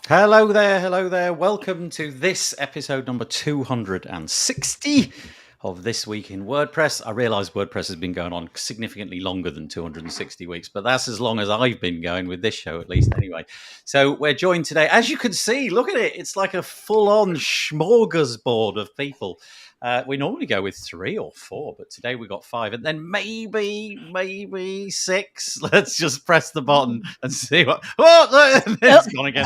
Hello there. Welcome to this episode number 260 of This Week in WordPress. I realise WordPress has been going on significantly longer than 260 weeks, but that's as long as I've been going with this show, at least anyway. So we're joined today, as you can see, look at it. It's like a full-on smorgasbord of people. We normally go with 3 or 4, but today we got 5, and then maybe 6. Let's just press the button and see what. Oh, it's gone again.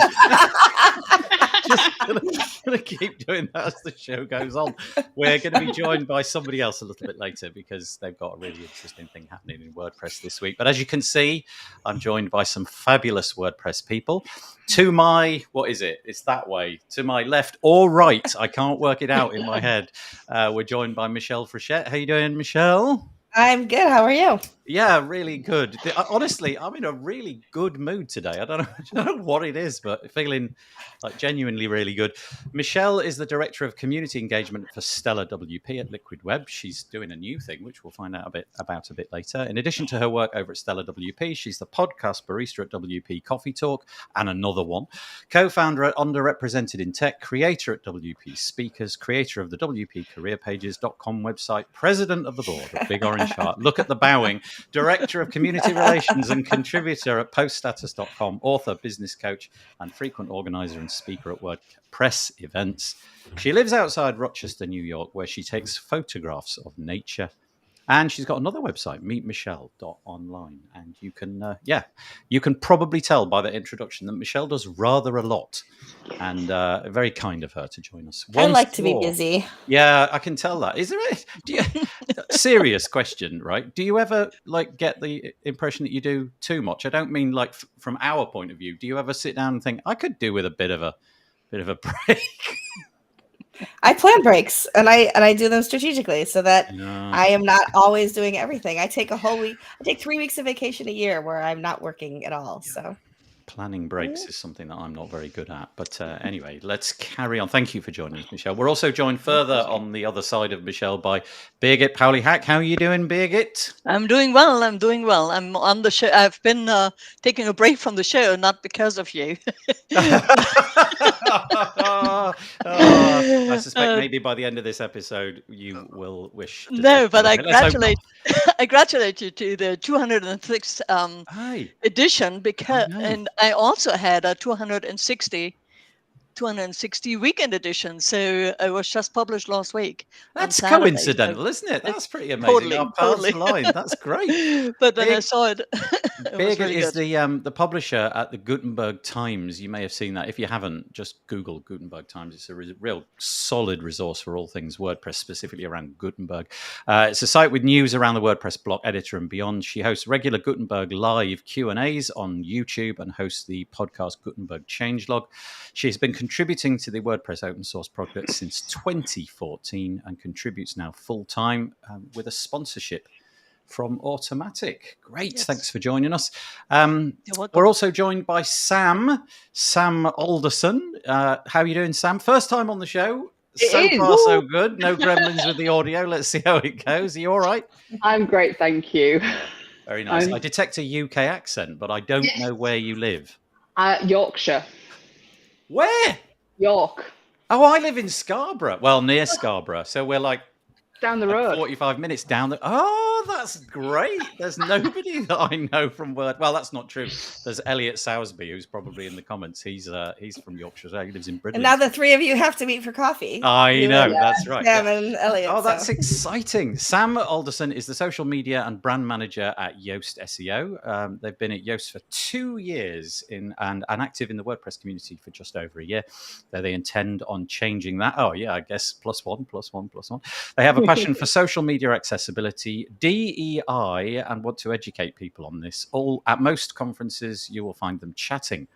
Just gonna keep doing that as the show goes on. We're going to be joined by somebody else a little bit later because they've got a really interesting thing happening in WordPress this week. But as you can see, I'm joined by some fabulous WordPress people. To my, what is it? It's that way. To my left or right, I can't work it out in my head. We're joined by Michelle Frechette. How you doing, Michelle? I'm good. How are you? Yeah, really good. Honestly, I'm in a really good mood today. I don't know what it is, but feeling like genuinely really good. Michelle is the Director of Community Engagement for Stellar WP at Liquid Web. She's doing a new thing, which we'll find out about a bit later. In addition to her work over at Stellar WP, she's the podcast barista at WP Coffee Talk and another one. Co-founder at Underrepresented in Tech, creator at WP Speakers, creator of the WPCareerPages.com website, president of the board at Big Orange Heart. Look at the bowing. Director of Community Relations and contributor at poststatus.com, author, business coach, and frequent organizer and speaker at WordPress events. She lives outside Rochester, New York, where she takes photographs of nature. And she's got another website, meetmichelle.online. And you can probably tell by that introduction that Michelle does rather a lot. And very kind of her to join us. I like to be busy. Yeah, I can tell that. Is there serious question, right? Do you ever get the impression that you do too much? I don't mean from our point of view. Do you ever sit down and think I could do with a bit of a break? I plan breaks and I do them strategically so that I am not always doing everything. I take a whole week. I take 3 weeks of vacation a year where I'm not working at all. So planning breaks is something that I'm not very good at. But anyway, let's carry on. Thank you for joining us, Michelle. We're also joined further on the other side of Michelle by Birgit Pauli-Hack. How are you doing, Birgit? I'm doing well. I'm on the show. I've been taking a break from the show, not because of you. I suspect maybe by the end of this episode, you will wish to No, but I congratulate you to the 206th edition because, and I also had a 260 weekend edition. So it was just published last week. That's coincidental, isn't it? That's pretty amazing. Totally. Line. That's great. But then I saw it. Birgit is the publisher at the Gutenberg Times. You may have seen that. If you haven't, just Google Gutenberg Times. It's a real solid resource for all things WordPress, specifically around Gutenberg. It's a site with news around the WordPress block editor and beyond. She hosts regular Gutenberg live Q&As on YouTube and hosts the podcast Gutenberg Changelog. She's been contributing to the WordPress open source project since 2014 and contributes now full-time with a sponsorship from Automatic. Great. Yes. Thanks for joining us. We're also joined by Sam Alderson. How are you doing, Sam? First time on the show. So good. No gremlins with the audio. Let's see how it goes. Are you all right? I'm great, thank you. Very nice. I detect a UK accent, but I don't know where you live. Yorkshire. Where? York. Oh, I live in Scarborough. Well, near Scarborough. So we're down the road. 45 minutes down the... Oh, that's great. There's nobody that I know from Word. Well, that's not true. There's Elliot Sousby, who's probably in the comments. He's from Yorkshire. So he lives in Britain. And now the 3 of you have to meet for coffee. I know. That's right. Sam and Elliot. Oh, that's exciting. Sam Alderson is the social media and brand manager at Yoast SEO. They've been at Yoast for 2 years and active in the WordPress community for just over a year. They intend on changing that. Oh, yeah, I guess +1. They have a passion for social media accessibility, DEI, and want to educate people on this. At most conferences, you will find them chatting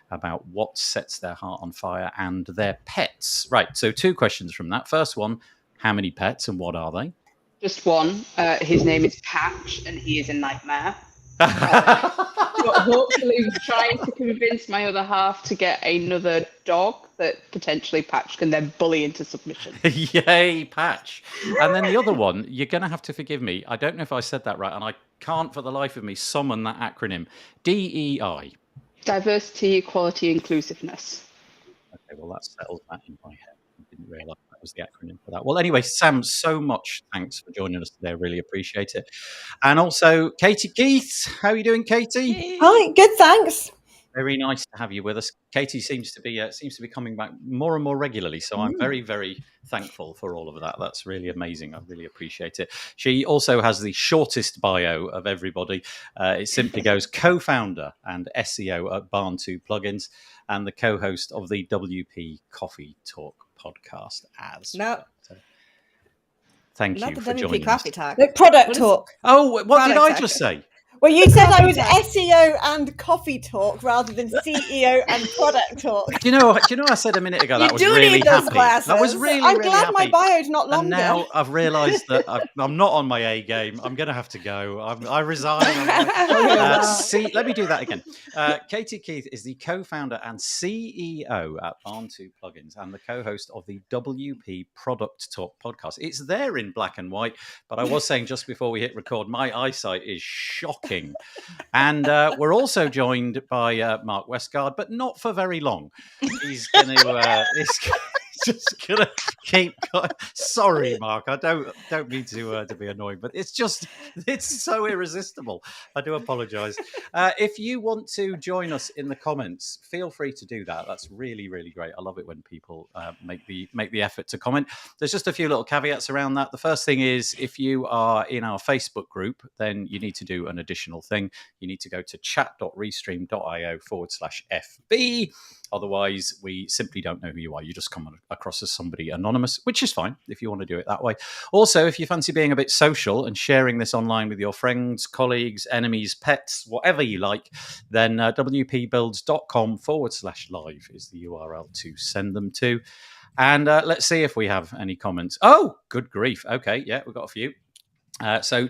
about what sets their heart on fire and their pets. Right, so 2 questions from that. First one, how many pets and what are they? Just one. His name is Patch and he is a nightmare. But hopefully trying to convince my other half to get another dog that potentially Patch can then bully into submission. Yay, Patch. And then the other one, you're going to have to forgive me. I don't know if I said that right, and I can't for the life of me summon that acronym. DEI. Diversity, equality, inclusiveness. Okay, well, that settles that in my head. I didn't realise that was the acronym for that. Well, anyway, Sam, so much thanks for joining us today. I really appreciate it. And also, Katie Keith. How are you doing, Katie? Hi, good, thanks. Very nice to have you with us. Katie seems to be coming back more and more regularly, so I'm very, very thankful for all of that. That's really amazing. I really appreciate it. She also has the shortest bio of everybody. It simply goes co-founder and SEO at Barn2 Plugins, and the co-host of the WP Coffee Talk podcast. Thank you for joining us. Coffee Talk. The product talk. Oh, what did I just say? Well, you said I was SEO and coffee talk rather than CEO and product talk. Do you know? I said a minute ago that I was really happy. I was really, I'm really glad happy. my bio's not longer. And now I've realised that I'm not on my A game. I'm going to have to go. I resign. Let me do that again. Katie Keith is the co-founder and CEO at Barn2 Plugins and the co-host of the WP Product Talk podcast. It's there in black and white, but I was saying just before we hit record, my eyesight is shocking. And we're also joined by Mark Westgard, but not for very long. He's going to just going to keep going. Sorry, Mark, I don't mean to be annoying, but it's so irresistible. I do apologise. If you want to join us in the comments, feel free to do that. That's really, really great. I love it when people make the effort to comment. There's just a few little caveats around that. The first thing is, if you are in our Facebook group, then you need to do an additional thing. You need to go to chat.restream.io/FB. Otherwise, we simply don't know who you are. You just come across as somebody anonymous, which is fine if you want to do it that way. Also, if you fancy being a bit social and sharing this online with your friends, colleagues, enemies, pets, whatever you like, then wpbuilds.com/live is the URL to send them to. And let's see if we have any comments. Oh, good grief. Okay, yeah, we've got a few. So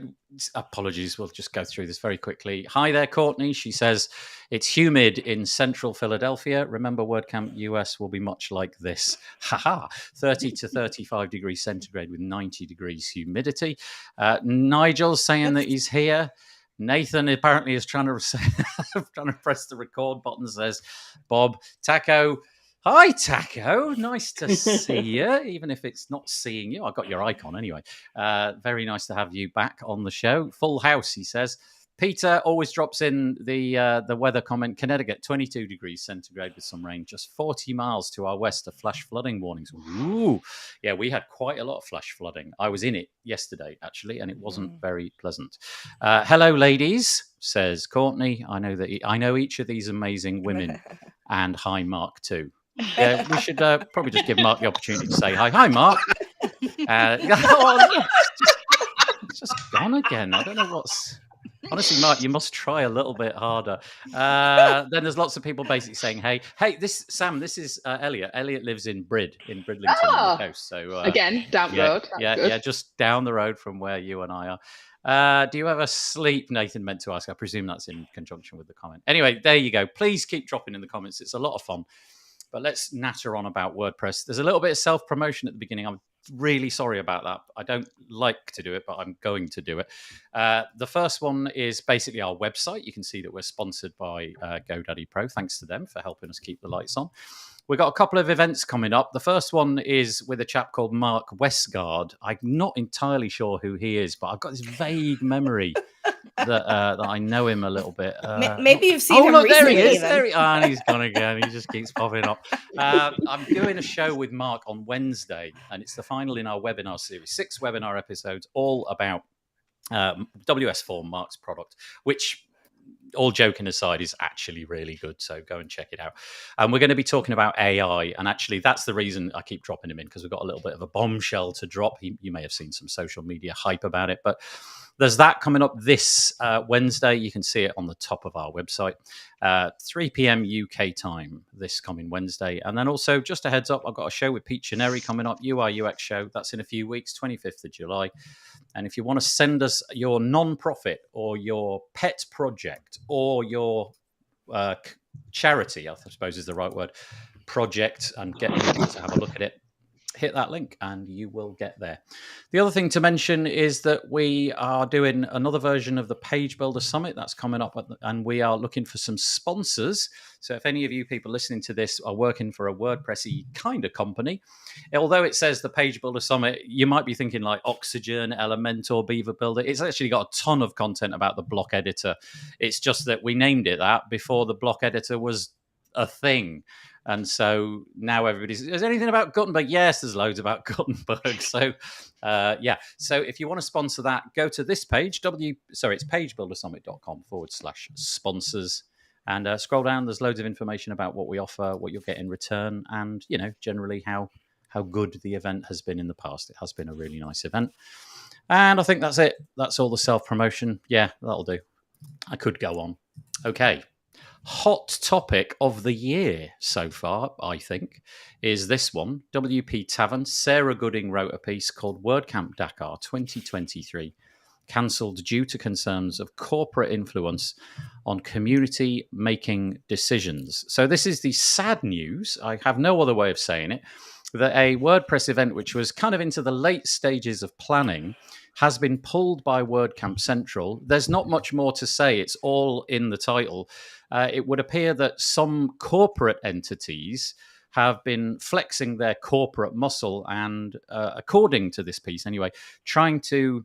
apologies, we'll just go through this very quickly. Hi there, Courtney. She says, it's humid in central Philadelphia. Remember, WordCamp US will be much like this. Haha, 30 to 35 degrees centigrade with 90 degrees humidity. Nigel's saying that he's here. Nathan apparently is trying to press the record button, says Bob. Taco. Hi, Taco. Nice to see you, even if it's not seeing you. I got your icon anyway. Very nice to have you back on the show. Full house, he says. Peter always drops in the weather comment. Connecticut, 22 degrees centigrade with some rain. Just 40 miles to our west of flash flooding warnings. Ooh. Yeah, we had quite a lot of flash flooding. I was in it yesterday, actually, and it wasn't very pleasant. Hello, ladies, says Courtney. I know each of these amazing women. And hi, Mark, too. Yeah, we should probably just give Mark the opportunity to say hi. Hi, Mark. It's just gone again. I don't know what's... Honestly, Mark, you must try a little bit harder. Then there's lots of people basically saying, hey, this is Elliot. Elliot lives in Bridlington on the coast. So again, down the road. Yeah, just down the road from where you and I are. Do you ever sleep? Nathan meant to ask. I presume that's in conjunction with the comment. Anyway, there you go. Please keep dropping in the comments. It's a lot of fun. But let's natter on about WordPress. There's a little bit of self-promotion at the beginning. I'm really sorry about that. I don't like to do it, but I'm going to do it. The first one is basically our website. You can see that we're sponsored by GoDaddy Pro. Thanks to them for helping us keep the lights on. We've got a couple of events coming up. The first one is with a chap called Mark Westgard. I'm not entirely sure who he is, but I've got this vague memory that I know him a little bit. Maybe you've seen him recently. There he is. And he's gone again. He just keeps popping up. I'm doing a show with Mark on Wednesday, and it's the final in our webinar series. 6 webinar episodes, all about WS Form, Mark's product, which... all joking aside, is actually really good. So go and check it out. And we're going to be talking about AI. And actually, that's the reason I keep dropping him in, because we've got a little bit of a bombshell to drop. You may have seen some social media hype about it. But there's that coming up this Wednesday. You can see it on the top of our website. 3 p.m. UK time this coming Wednesday. And then also, just a heads up, I've got a show with Pete Chineri coming up, UI UX show. That's in a few weeks, 25th of July. And if you want to send us your non-profit or your pet project or your charity, I suppose is the right word, project, and get people to have a look at it, hit that link and you will get there. The other thing to mention is that we are doing another version of the Page Builder Summit that's coming up, and we are looking for some sponsors. So if any of you people listening to this are working for a WordPressy kind of company, although it says the Page Builder Summit, you might be thinking like Oxygen, Elementor, Beaver Builder. It's actually got a ton of content about the block editor. It's just that we named it that before the block editor was a thing. And so now everybody's, is there anything about Gutenberg? Yes, there's loads about Gutenberg. So so if you want to sponsor that, go to this page, it's pagebuildersummit.com/sponsors, and scroll down. There's loads of information about what we offer, what you'll get in return, and, generally how good the event has been in the past. It has been a really nice event. And I think that's it. That's all the self-promotion. Yeah, that'll do. I could go on. Okay. Hot topic of the year so far, I think, is this one. WP Tavern, Sarah Gooding wrote a piece called WordCamp Dakar 2023, cancelled due to concerns of corporate influence on community making decisions. So this is the sad news, I have no other way of saying it, that a WordPress event which was kind of into the late stages of planning has been pulled by WordCamp Central. There's not much more to say. It's all in the title. It would appear that some corporate entities have been flexing their corporate muscle and, according to this piece anyway, trying to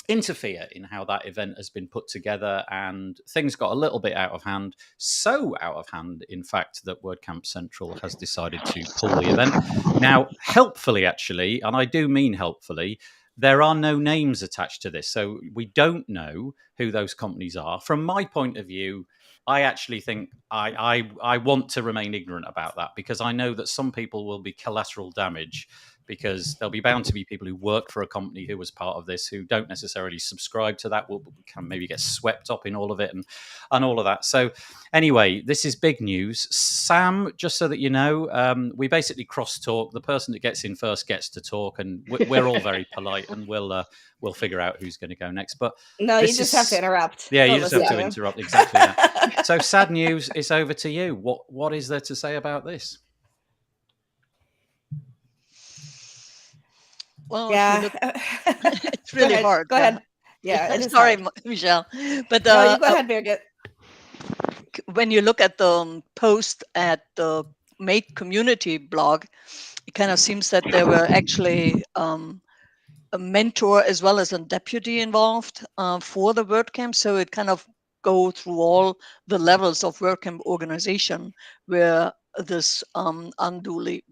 interfere in how that event has been put together, and things got a little bit out of hand. So out of hand, in fact, that WordCamp Central has decided to pull the event. Now, helpfully, actually, and I do mean helpfully, there are no names attached to this. So we don't know who those companies are. From my point of view, I actually think I want to remain ignorant about that, because I know that some people will be collateral damage, because there'll be bound to be people who work for a company who was part of this who don't necessarily subscribe to that, will can maybe get swept up in all of it and all of that. So anyway, this is big news. Sam, just so that you know, we basically cross-talk. The person that gets in first gets to talk, and we're all very polite, and we'll figure out who's going to go next. But no, you just have to interrupt. Yeah, you just have to interrupt. Exactly that. So sad news, it's over to you. What is there to say about this? Well, yeah, it's really hard. Go ahead. Yeah, sorry, Michelle, but no, you go ahead, Birgit. When you look at the post at the Make Community blog, it kind of seems that there were actually a mentor as well as a deputy involved for the WordCamp. So it kind of go through all the levels of WordCamp organization where this unduly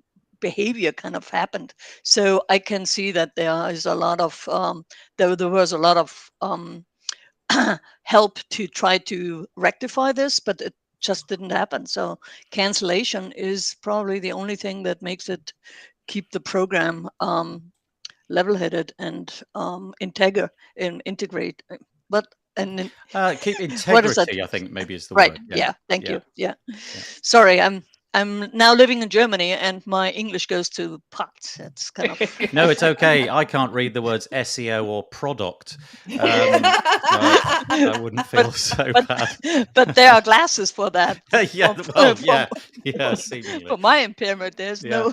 behavior kind of happened. So I can see that there is a lot of there was a lot of help to try to rectify this, but it just didn't happen. So cancellation is probably the only thing that makes it keep the program level-headed and integrate. But keep integrity, I think maybe is the right word. Yeah, thank you. Yeah. Sorry, I'm now living in Germany, and my English goes to pot. It's kind of no, it's okay. I can't read the words SEO or product. I wouldn't feel so bad. But there are glasses for that. Seemingly. For my impairment, there's no.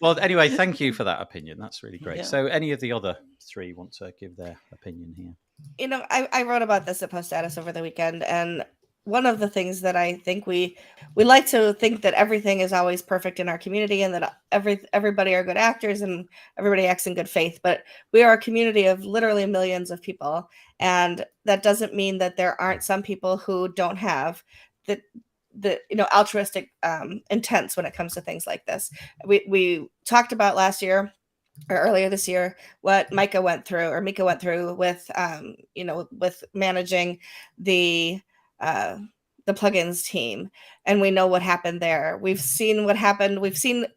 Well, anyway, thank you for that opinion. That's really great. Yeah. So, any of the other three want to give their opinion here? I wrote about this at Post Status over the weekend, and one of the things that I think we like to think that everything is always perfect in our community, and that everybody are good actors and everybody acts in good faith. But we are a community of literally millions of people, and that doesn't mean that there aren't some people who don't have the altruistic intents when it comes to things like this. We talked about last year or earlier this year what Mika went through with with managing the plugins team, and we know what happened there. We've seen what happened. We've seen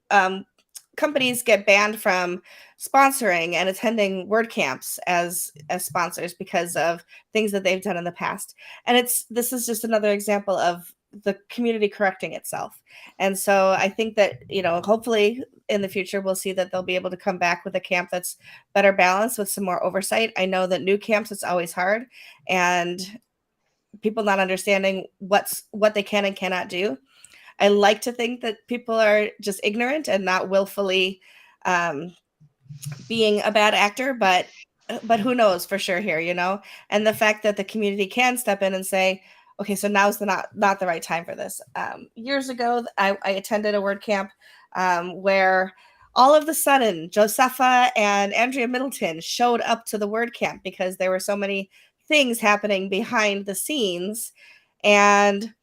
companies get banned from sponsoring and attending WordCamps as sponsors because of things that they've done in the past. And this is just another example of the community correcting itself. And so I think that, hopefully in the future, we'll see that they'll be able to come back with a camp that's better balanced with some more oversight. I know that new camps, it's always hard, and people not understanding what they can and cannot do. I like to think that people are just ignorant and not willfully being a bad actor, but who knows for sure here, you know? And the fact that the community can step in and say, okay, so now's not the right time for this. Years ago, I attended a WordCamp where all of a sudden Josepha and Andrea Middleton showed up to the WordCamp because there were so many things happening behind the scenes, and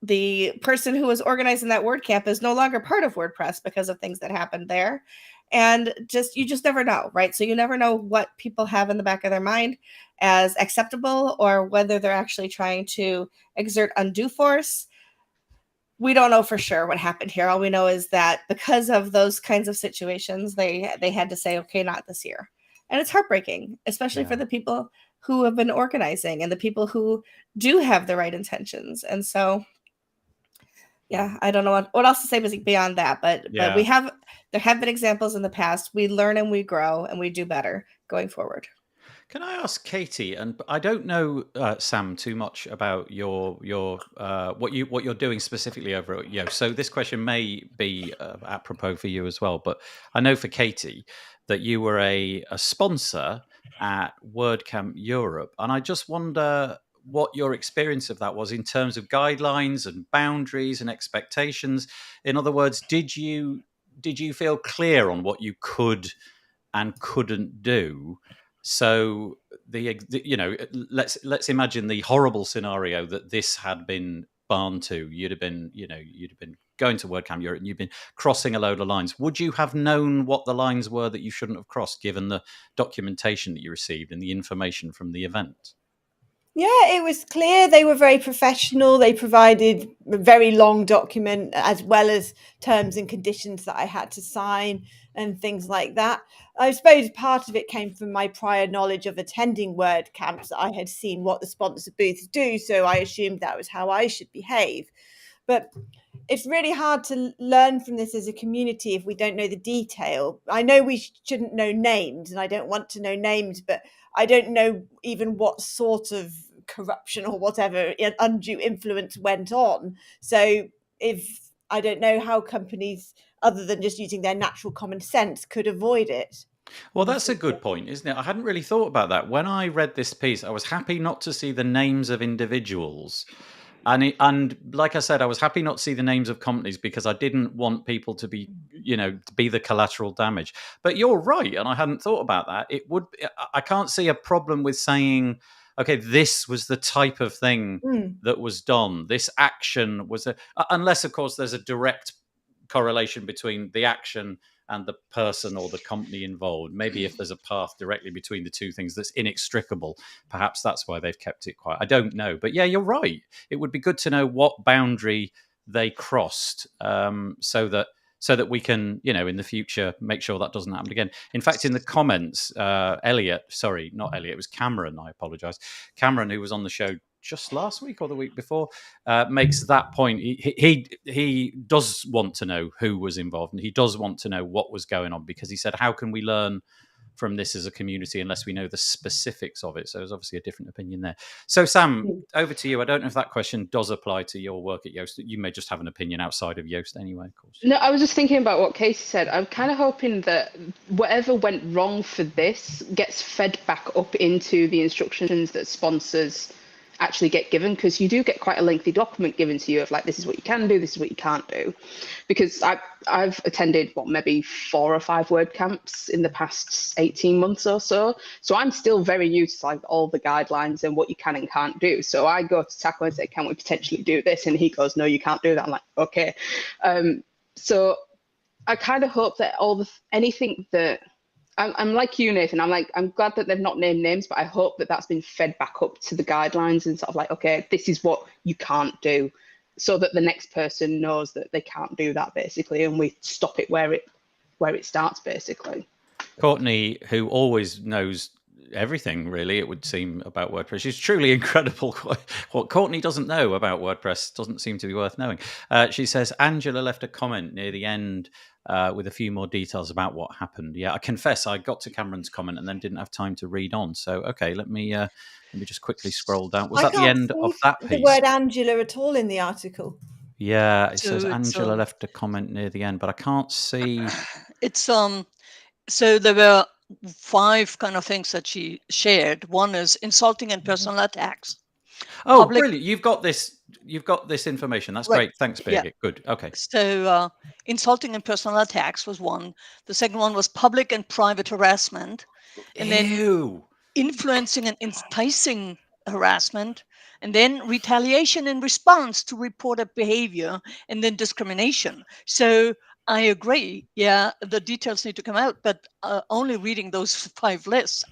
the person who was organizing that WordCamp is no longer part of WordPress because of things that happened there. And you just never know, right? So you never know what people have in the back of their mind as acceptable, or whether they're actually trying to exert undue force. We don't know for sure what happened here. All we know is that because of those kinds of situations, they had to say, okay, not this year. And it's heartbreaking, especially for the people who have been organizing and the people who do have the right intentions. And so, yeah, I don't know what else to say beyond that, but there have been examples in the past. We learn and we grow and we do better going forward. Can I ask Katie? And I don't know, Sam, too much about your what you're doing specifically over at Yoast. So this question may be apropos for you as well. But I know for Katie that you were a sponsor at WordCamp Europe, and I just wonder what your experience of that was in terms of guidelines and boundaries and expectations. In other words, did you feel clear on what you could and couldn't do? So let's imagine the horrible scenario that this had been barred to. You'd have been going to WordCamp Europe and you've been crossing a load of lines. Would you have known what the lines were that you shouldn't have crossed, given the documentation that you received and the information from the event? Yeah, it was clear. They were very professional. They provided a very long document as well as terms and conditions that I had to sign and things like that. I suppose part of it came from my prior knowledge of attending WordCamps. I had seen what the sponsor booths do, so I assumed that was how I should behave. But it's really hard to learn from this as a community if we don't know the detail. I know we shouldn't know names, and I don't want to know names, but I don't know even what sort of corruption or whatever undue influence went on. So if I don't know how companies, other than just using their natural common sense, could avoid it. Well, that's a good point, isn't it? I hadn't really thought about that. When I read this piece, I was happy not to see the names of individuals. And like I said, I was happy not to see the names of companies because I didn't want people to be, to be the collateral damage. But you're right, and I hadn't thought about that. I can't see a problem with saying, okay, this was the type of thing that was done. This action was unless, of course, there's a direct correlation between the action and the person or the company involved. Maybe if there's a path directly between the two things that's inextricable, perhaps that's why they've kept it quiet. I don't know. But yeah, you're right. It would be good to know what boundary they crossed, so that we can, in the future, make sure that doesn't happen again. In fact, in the comments, it was Cameron, I apologize. Cameron, who was on the show just last week or the week before, makes that point. He does want to know who was involved, and he does want to know what was going on, because he said, how can we learn from this as a community unless we know the specifics of it? So there's obviously a different opinion there. So Sam, over to you. I don't know if that question does apply to your work at Yoast. You may just have an opinion outside of Yoast anyway, of course. No, I was just thinking about what Casey said. I'm kind of hoping that whatever went wrong for this gets fed back up into the instructions that sponsors actually get given, because you do get quite a lengthy document given to you of like, this is what you can do, this is what you can't do. Because I've attended maybe 4 or 5 WordCamps in the past 18 months or so. So I'm still very new to like all the guidelines and what you can and can't do. So I go to Taco and say, can we potentially do this? And he goes, no, you can't do that. I'm like, okay. So I kind of hope that anything that I'm like you, Nathan. I'm glad that they've not named names, but I hope that that's been fed back up to the guidelines and sort of like, okay, this is what you can't do, so that the next person knows that they can't do that, basically, and we stop it where it starts, basically. Courtney, who always knows everything, really, it would seem, about WordPress. She's truly incredible. What Courtney doesn't know about WordPress doesn't seem to be worth knowing. She says, Angela left a comment near the end with a few more details about what happened. Yeah, I confess I got to Cameron's comment and then didn't have time to read on. So, okay, let me just quickly scroll down. Was that the end of that piece? The word Angela at all in the article? Yeah, it says Angela left a comment near the end, but I can't see. It's So there were 5 kind of things that she shared. One is insulting and personal attacks. Oh, brilliant! You've got this information. That's great. Thanks, Birgit. Yeah. Good. Okay. So insulting and personal attacks was one. The second one was public and private harassment, and then influencing and enticing harassment, and then retaliation in response to reported behavior, and then discrimination. So I agree. Yeah, the details need to come out, but only reading those 5 lists,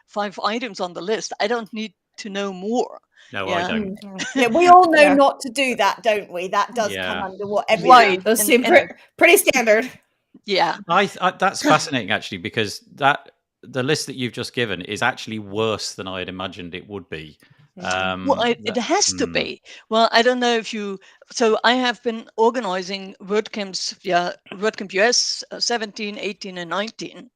5 items on the list, I don't need to know more. No, I don't. Yeah, we all know not to do that, don't we? That does come under what everyone. Those seem pretty standard. Yeah, I that's fascinating actually, because the list that you've just given is actually worse than I had imagined it would be. Well, it has to be. Well, I don't know if you. So I have been organizing WordCamps, WordCamp US 17, 18, and 19,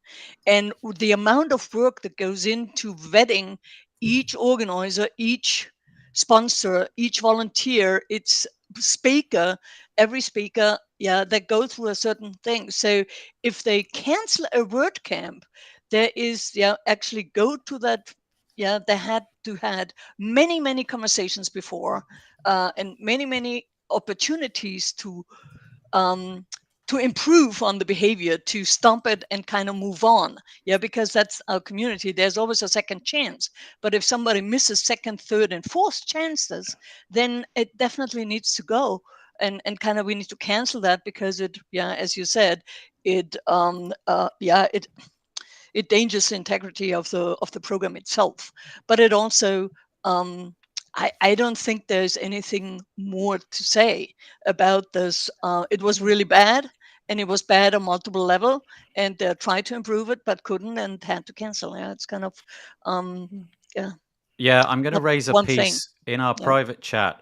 and the amount of work that goes into vetting each organizer, each sponsor, each volunteer, its speaker, every speaker, that go through a certain thing. So if they cancel a WordCamp, there is actually go to that. Yeah, they had many conversations before, and many opportunities to improve on the behavior, to stop it and kind of move on. Yeah, because that's our community. There's always a second chance. But if somebody misses second, third, and fourth chances, then it definitely needs to go. And kind of we need to cancel that, because it, as you said, it it dangers the integrity of the program itself. But it also, I don't think there's anything more to say about this. It was really bad, and it was bad on multiple level, and tried to improve it but couldn't and had to cancel. Yeah, it's kind of Yeah, I'm going to raise a piece in our private chat.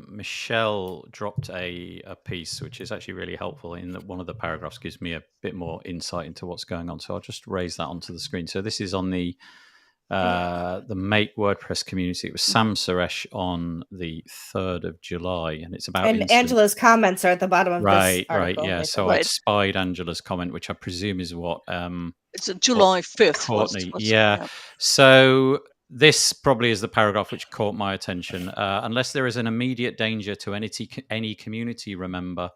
Michelle dropped a piece which is actually really helpful, in that one of the paragraphs gives me a bit more insight into what's going on. So I'll just raise that onto the screen. So this is on the Make WordPress community. It was Sam Suresh on the 3rd of July, and it's about Angela's comments are at the bottom of this article. Yeah. So I spied Angela's comment, which I presume is what it's July 5th. Courtney. So this probably is the paragraph which caught my attention. Unless there is an immediate danger to any community member,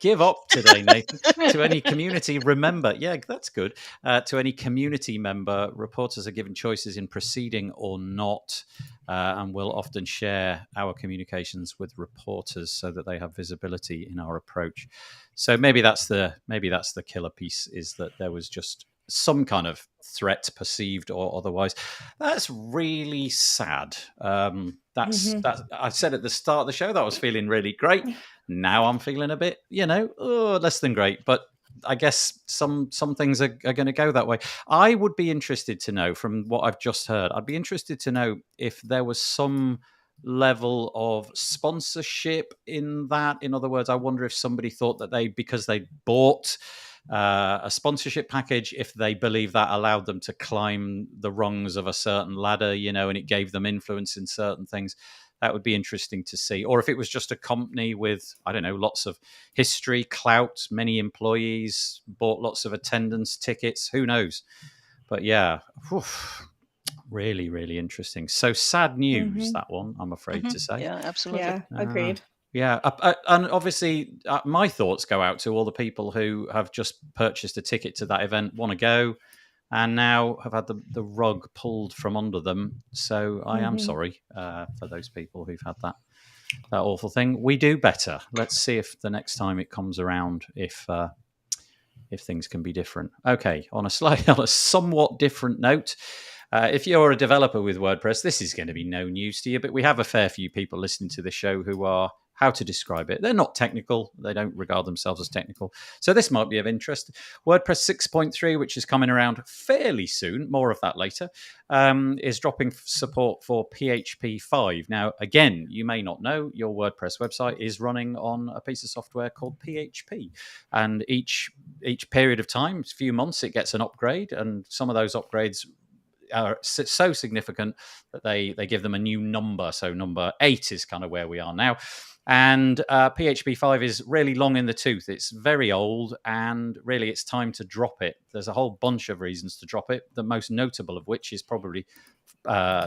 give up today, Nathan. To any community member, yeah, that's good. To any community member, reporters are given choices in proceeding or not, and will often share our communications with reporters so that they have visibility in our approach. So maybe that's the killer piece, is that there was just some kind of threat, perceived or otherwise. That's really sad. That's I said at the start of the show that I was feeling really great. Now I'm feeling a bit, less than great. But I guess some things are going to go that way. I would be interested to know, from what I've just heard, I'd be interested to know if there was some level of sponsorship in that. In other words, I wonder if somebody thought that because they bought a sponsorship package, if they believe that allowed them to climb the rungs of a certain ladder, and it gave them influence in certain things. That would be interesting to see. Or if it was just a company with, I don't know, lots of history, clout, many employees, bought lots of attendance tickets, who knows? But yeah, really, really interesting. So sad news, that one, I'm afraid to say. Yeah, absolutely. Yeah, agreed. Yeah, and obviously my thoughts go out to all the people who have just purchased a ticket to that event, want to go, and now have had the rug pulled from under them. So I am sorry for those people who've had that awful thing. We do better. Let's see if the next time it comes around, if things can be different. Okay, on a somewhat different note, if you're a developer with WordPress, this is going to be no news to you, but we have a fair few people listening to the show who are, how to describe it, they're not technical. They don't regard themselves as technical. So this might be of interest. WordPress 6.3, which is coming around fairly soon, more of that later, is dropping support for PHP 5. Now, again, you may not know, your WordPress website is running on a piece of software called PHP. And each period of time, a few months, it gets an upgrade. And some of those upgrades are so significant that they give them a new number. So number 8 is kind of where we are now. And PHP 5 is really long in the tooth. It's very old, and really it's time to drop it. There's a whole bunch of reasons to drop it, the most notable of which is probably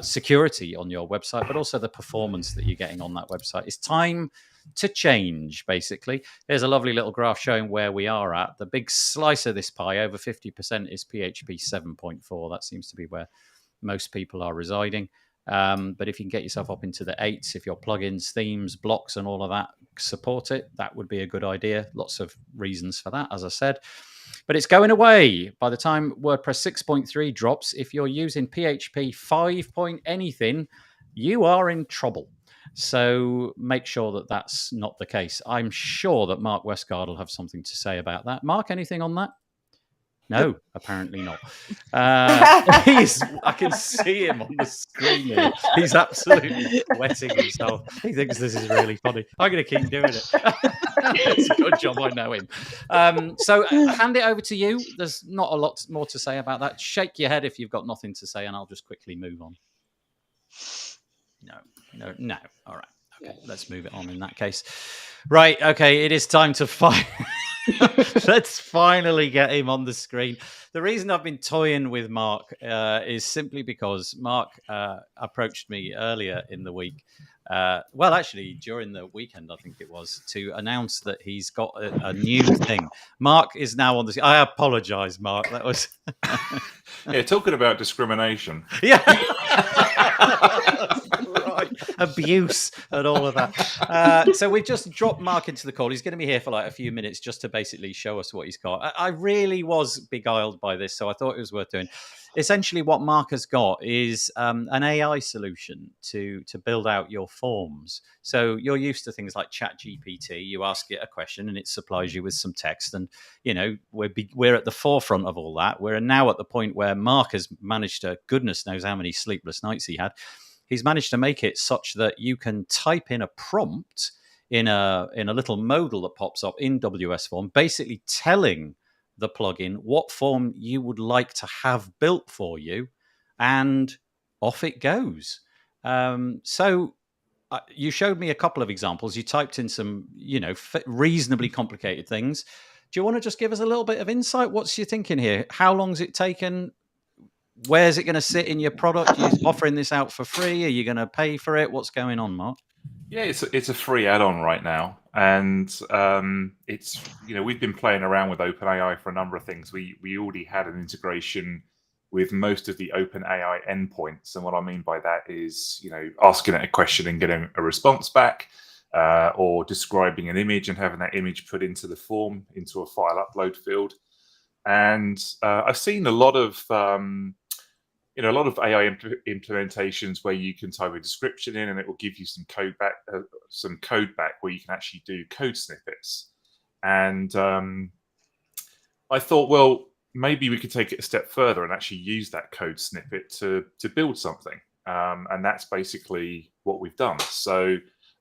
security on your website, but also the performance that you're getting on that website. It's time to change, basically. There's a lovely little graph showing where we are at. The big slice of this pie, over 50%, is PHP 7.4. That seems to be where most people are residing. But if you can get yourself up into the 8s, if your plugins, themes, blocks, and all of that support it, that would be a good idea. Lots of reasons for that, as I said. But it's going away by the time WordPress 6.3 drops. If you're using PHP 5 point anything, you are in trouble. So make sure that that's not the case. I'm sure that Mark Westgard will have something to say about that. Mark, anything on that? No, apparently not. I can see him on the screen here. He's absolutely wetting himself. He thinks this is really funny. I'm going to keep doing it. It's a good job I know him. So hand it over to you. There's not a lot more to say about that. Shake your head if you've got nothing to say, and I'll just quickly move on. No. All right. Okay, let's move it on in that case. Right. Okay, it is time to fight. Let's finally get him on the screen. The reason I've been toying with Mark is simply because Mark approached me earlier in the week. Well, actually, during the weekend, I think it was, to announce that he's got a new thing. Mark is now on the screen. I apologize, Mark. That was... Yeah, talking about discrimination. Yeah. Right. Abuse and all of that. So we've just dropped Mark into the call. He's going to be here for like a few minutes just to basically show us what he's got. I really was beguiled by this, so I thought it was worth doing. Essentially, what Mark has got is an AI solution to build out your forms. So you're used to things like ChatGPT. You ask it a question and it supplies you with some text. And, you know, we're at the forefront of all that. We're now at the point where Mark has managed to, goodness knows how many sleepless nights he had. He's managed to make it such that you can type in a prompt in a little modal that pops up in WS Form, basically telling the plugin what form you would like to have built for you, and off it goes. So you showed me a couple of examples. You typed in some, reasonably complicated things. Do you want to just give us a little bit of insight? What's your thinking here? How long's it taken? Where's it going to sit in your product? Are you offering this out for free? Are you going to pay for it? What's going on, Mark? Yeah, it's a free add-on right now, and it's we've been playing around with OpenAI for a number of things. We already had an integration with most of the OpenAI endpoints, and what I mean by that is asking it a question and getting a response back, or describing an image and having that image put into the form into a file upload field. And I've seen a lot of AI implementations where you can type a description in and it will give you some code back where you can actually do code snippets. And I thought, well, maybe we could take it a step further and actually use that code snippet to build something. And that's basically what we've done. So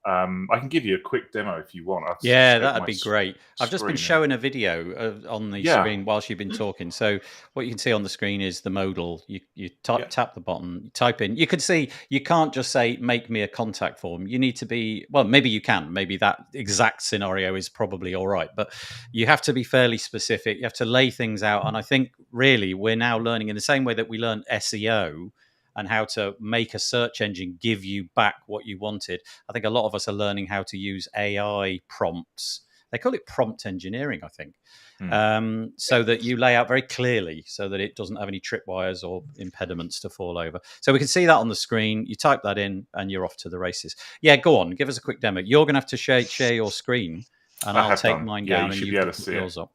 I can give you a quick demo if you want. Yeah, that'd be great. I've just been showing a video on the screen whilst you've been talking. So what you can see on the screen is the modal. You tap the button, you type in. You can see you can't just say, make me a contact form. You need to be, well, maybe you can. Maybe that exact scenario is probably all right. But you have to be fairly specific. You have to lay things out. And I think really we're now learning in the same way that we learned SEO and how to make a search engine give you back what you wanted. I think a lot of us are learning how to use AI prompts. They call it prompt engineering, I think, so that you lay out very clearly so that it doesn't have any tripwires or impediments to fall over. So we can see that on the screen. You type that in and you're off to the races. Yeah, go on. Give us a quick demo. You're going to have to share your screen and I'll take mine down and you can put yours up.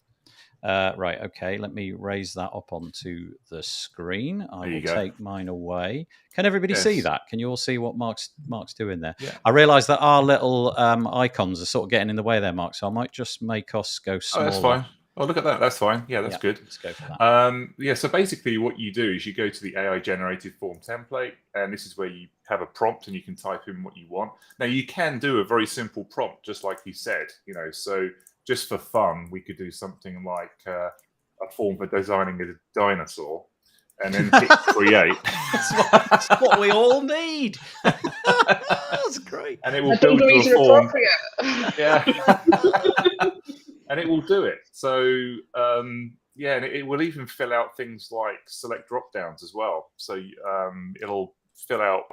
Right, okay, let me raise that up onto the screen. I will take mine away. Can everybody see that? Can you all see what Mark's doing there? Yeah. I realise that our little icons are sort of getting in the way there, Mark, so I might just make us go smaller. Oh, that's fine. Oh, look at that. That's fine. Yeah, that's good. Let's go for that. So basically what you do is you go to the AI-generated form template, and this is where you have a prompt and you can type in what you want. Now, you can do a very simple prompt, just like you said, so just for fun, we could do something like a form for designing a dinosaur. and then hit create. That's what we all need. That's great. And it will build you a form. Yeah. And it will do it. So, yeah, and it will even fill out things like select drop downs as well. So it'll fill out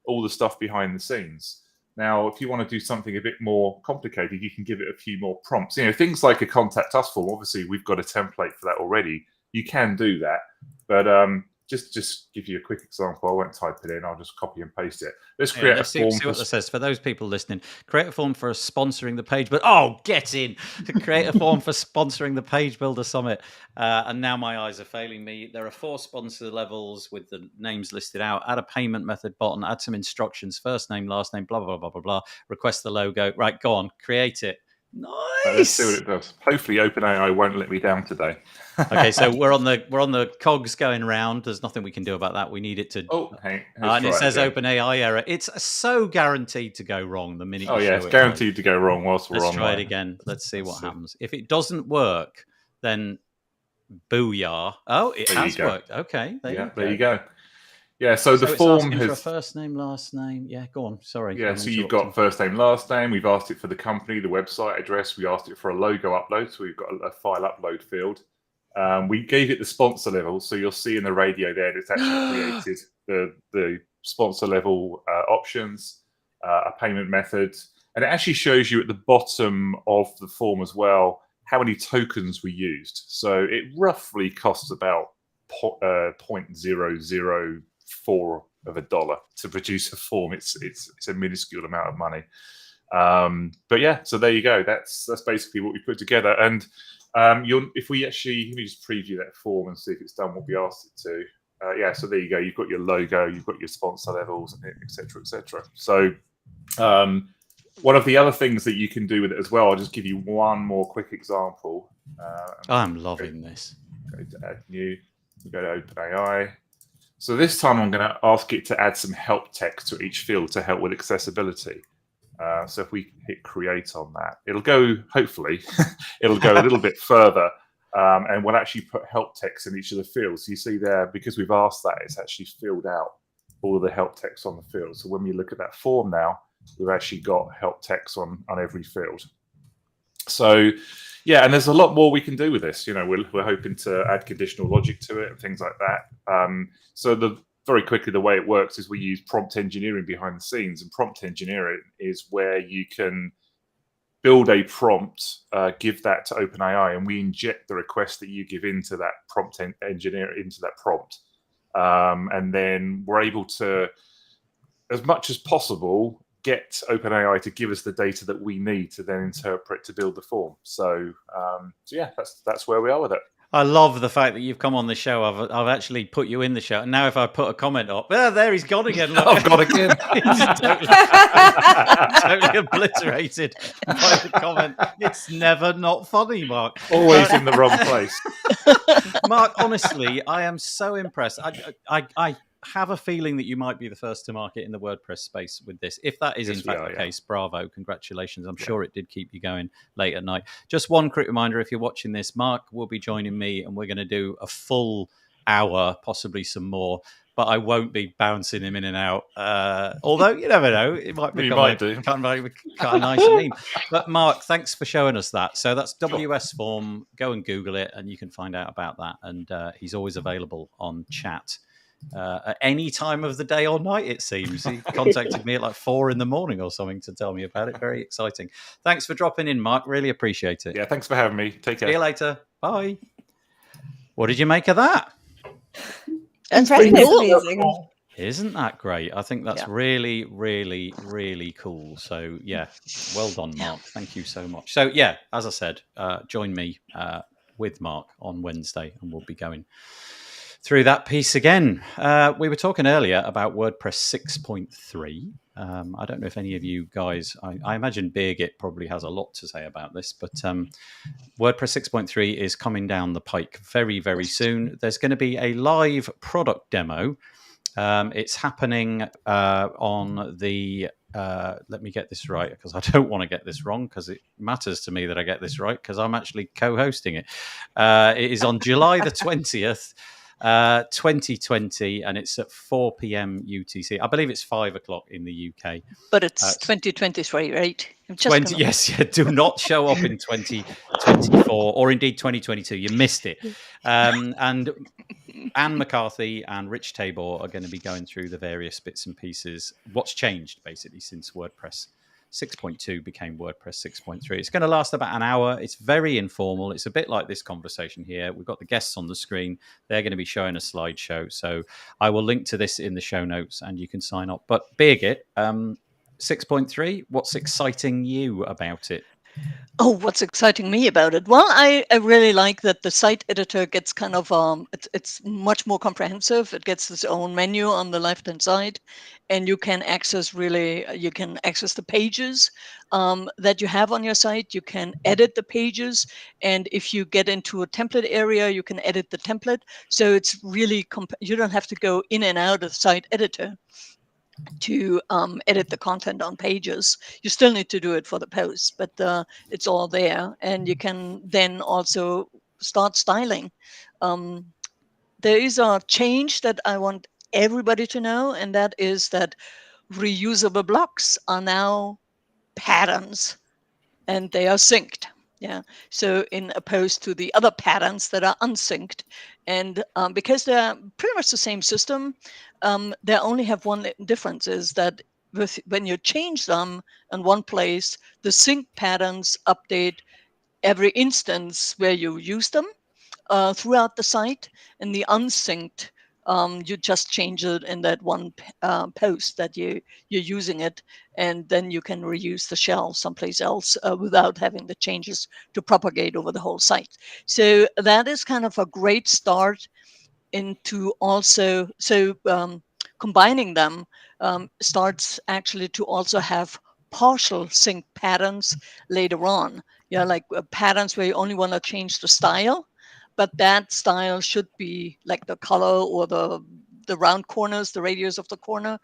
all the stuff behind the scenes. Now, if you want to do something a bit more complicated, you can give it a few more prompts. Things like a contact us form. Obviously, we've got a template for that already. You can do that, but just give you a quick example. I won't type it in. I'll just copy and paste it. Let's create a form. See what it says. For those people listening, create a form for sponsoring the page. But get in to create a form for sponsoring the Page Builder Summit. And now my eyes are failing me. There are 4 sponsor levels with the names listed out. Add a payment method button. Add some instructions. First name, last name. Blah blah blah blah blah. Request the logo. Right, go on, create it. Nice. Let's see what it does. Hopefully, OpenAI won't let me down today. Okay, so we're on the cogs going round. There's nothing we can do about that. We need it to. And it says OpenAI error. It's so guaranteed to go wrong the minute. It's guaranteed to go wrong whilst we're on. Let's try it again. Let's see what happens. If it doesn't work, then booyah! Oh, it has worked. Okay, there you go. Yeah, so the form has for a first name, last name. Yeah, go on. Sorry. Yeah, so you've got first name, last name. We've asked it for the company, the website address. We asked it for a logo upload, so we've got a file upload field. We gave it the sponsor level, so you'll see in the radio there that it's actually created the sponsor level options, a payment method, and it actually shows you at the bottom of the form as well how many tokens we used. So it roughly costs about 0.004 of a dollar to produce a form. It's a minuscule amount of money. But yeah, so there you go. That's basically what we put together. And if we actually, let me just preview that form and see if it's done what we asked it to. Yeah, so there you go. You've got your logo, you've got your sponsor levels, etc., etc. So one of the other things that you can do with it as well, I'll just give you one more quick example. I'm loving this. Go to add new. We go to OpenAI. So this time I'm going to ask it to add some help text to each field to help with accessibility. So if we hit create on that, it'll go, hopefully, it'll go a little bit further and we'll actually put help text in each of the fields. So you see there, because we've asked that, it's actually filled out all of the help text on the field. So when we look at that form now, we've actually got help text on every field. So yeah, and there's a lot more we can do with this. We're hoping to add conditional logic to it and things like that. So very quickly, the way it works is we use prompt engineering behind the scenes, and prompt engineering is where you can build a prompt, give that to OpenAI, and we inject the request that you give into that prompt engineer into that prompt, and then we're able to, as much as possible, get OpenAI to give us the data that we need to then interpret to build the form. So yeah, that's where we are with it. I love the fact that you've come on the show. I've actually put you in the show, and now if I put a comment up, there he's gone again. Look. I've gone again. totally obliterated by the comment. It's never not funny, Mark. Always in the wrong place. Mark, honestly, I am so impressed. I have a feeling that you might be the first to market in the WordPress space with this. If that is in fact the case, bravo, congratulations. I'm sure it did keep you going late at night. Just one quick reminder, if you're watching this, Mark will be joining me and we're going to do a full hour, possibly some more, but I won't be bouncing him in and out. Although you never know, it might become kind of nice and mean. But Mark, thanks for showing us that. So that's WS Form. Go and Google it and you can find out about that. And he's always available on chat. At any time of the day or night, it seems. He contacted me at like 4 a.m. or something to tell me about it. Very exciting. Thanks for dropping in, Mark. Really appreciate it. Yeah, thanks for having me. Take care. See you later. Bye. What did you make of that? That's pretty cool. Isn't that great? I think that's really, really, really cool. So yeah, well done, Mark. Thank you so much. So yeah, as I said, join me with Mark on Wednesday and we'll be going through that piece again. We were talking earlier about WordPress 6.3. I don't know if any of you guys, I imagine Birgit probably has a lot to say about this, but WordPress 6.3 is coming down the pike very, very soon. There's going to be a live product demo. It's happening on the, let me get this right, because I don't want to get this wrong, because it matters to me that I get this right, because I'm actually co-hosting it. It is on July the 20th. 2020, and it's at 4 p.m. UTC. I believe it's 5 o'clock in the UK. But it's 2023, right? I'm just 20, yes, yeah. Do not show up in 2024 or indeed 2022. You missed it. And Anne McCarthy and Rich Tabor are going to be going through the various bits and pieces. What's changed basically since WordPress 6.2 became WordPress 6.3. It's going to last about an hour. It's very informal. It's a bit like this conversation here. We've got the guests on the screen. They're going to be showing a slideshow. So I will link to this in the show notes and you can sign up. But Birgit, 6.3, what's exciting you about it? Oh, what's exciting me about it? Well, I really like that the site editor gets kind of it's much more comprehensive. It gets its own menu on the left hand side, and you can access the pages that you have on your site. You can edit the pages, and if you get into a template area, you can edit the template. So it's really you don't have to go in and out of the site editor to edit the content on pages. You still need to do it for the posts, but it's all there, and you can then also start styling. There is a change that I want everybody to know, and that is that reusable blocks are now patterns, and they are synced. Yeah. So in opposed to the other patterns that are unsynced, and because they're pretty much the same system, they only have one difference, is that when you change them in one place, the sync patterns update every instance where you use them throughout the site, and the unsynced, you just change it in that one post that you're using it, and then you can reuse the shell someplace else without having the changes to propagate over the whole site. So that is kind of a great start into also, combining them starts actually to also have partial sync patterns later on. Yeah, like patterns where you only want to change the style, but that style should be like the color or the round corners, the radius of the corner.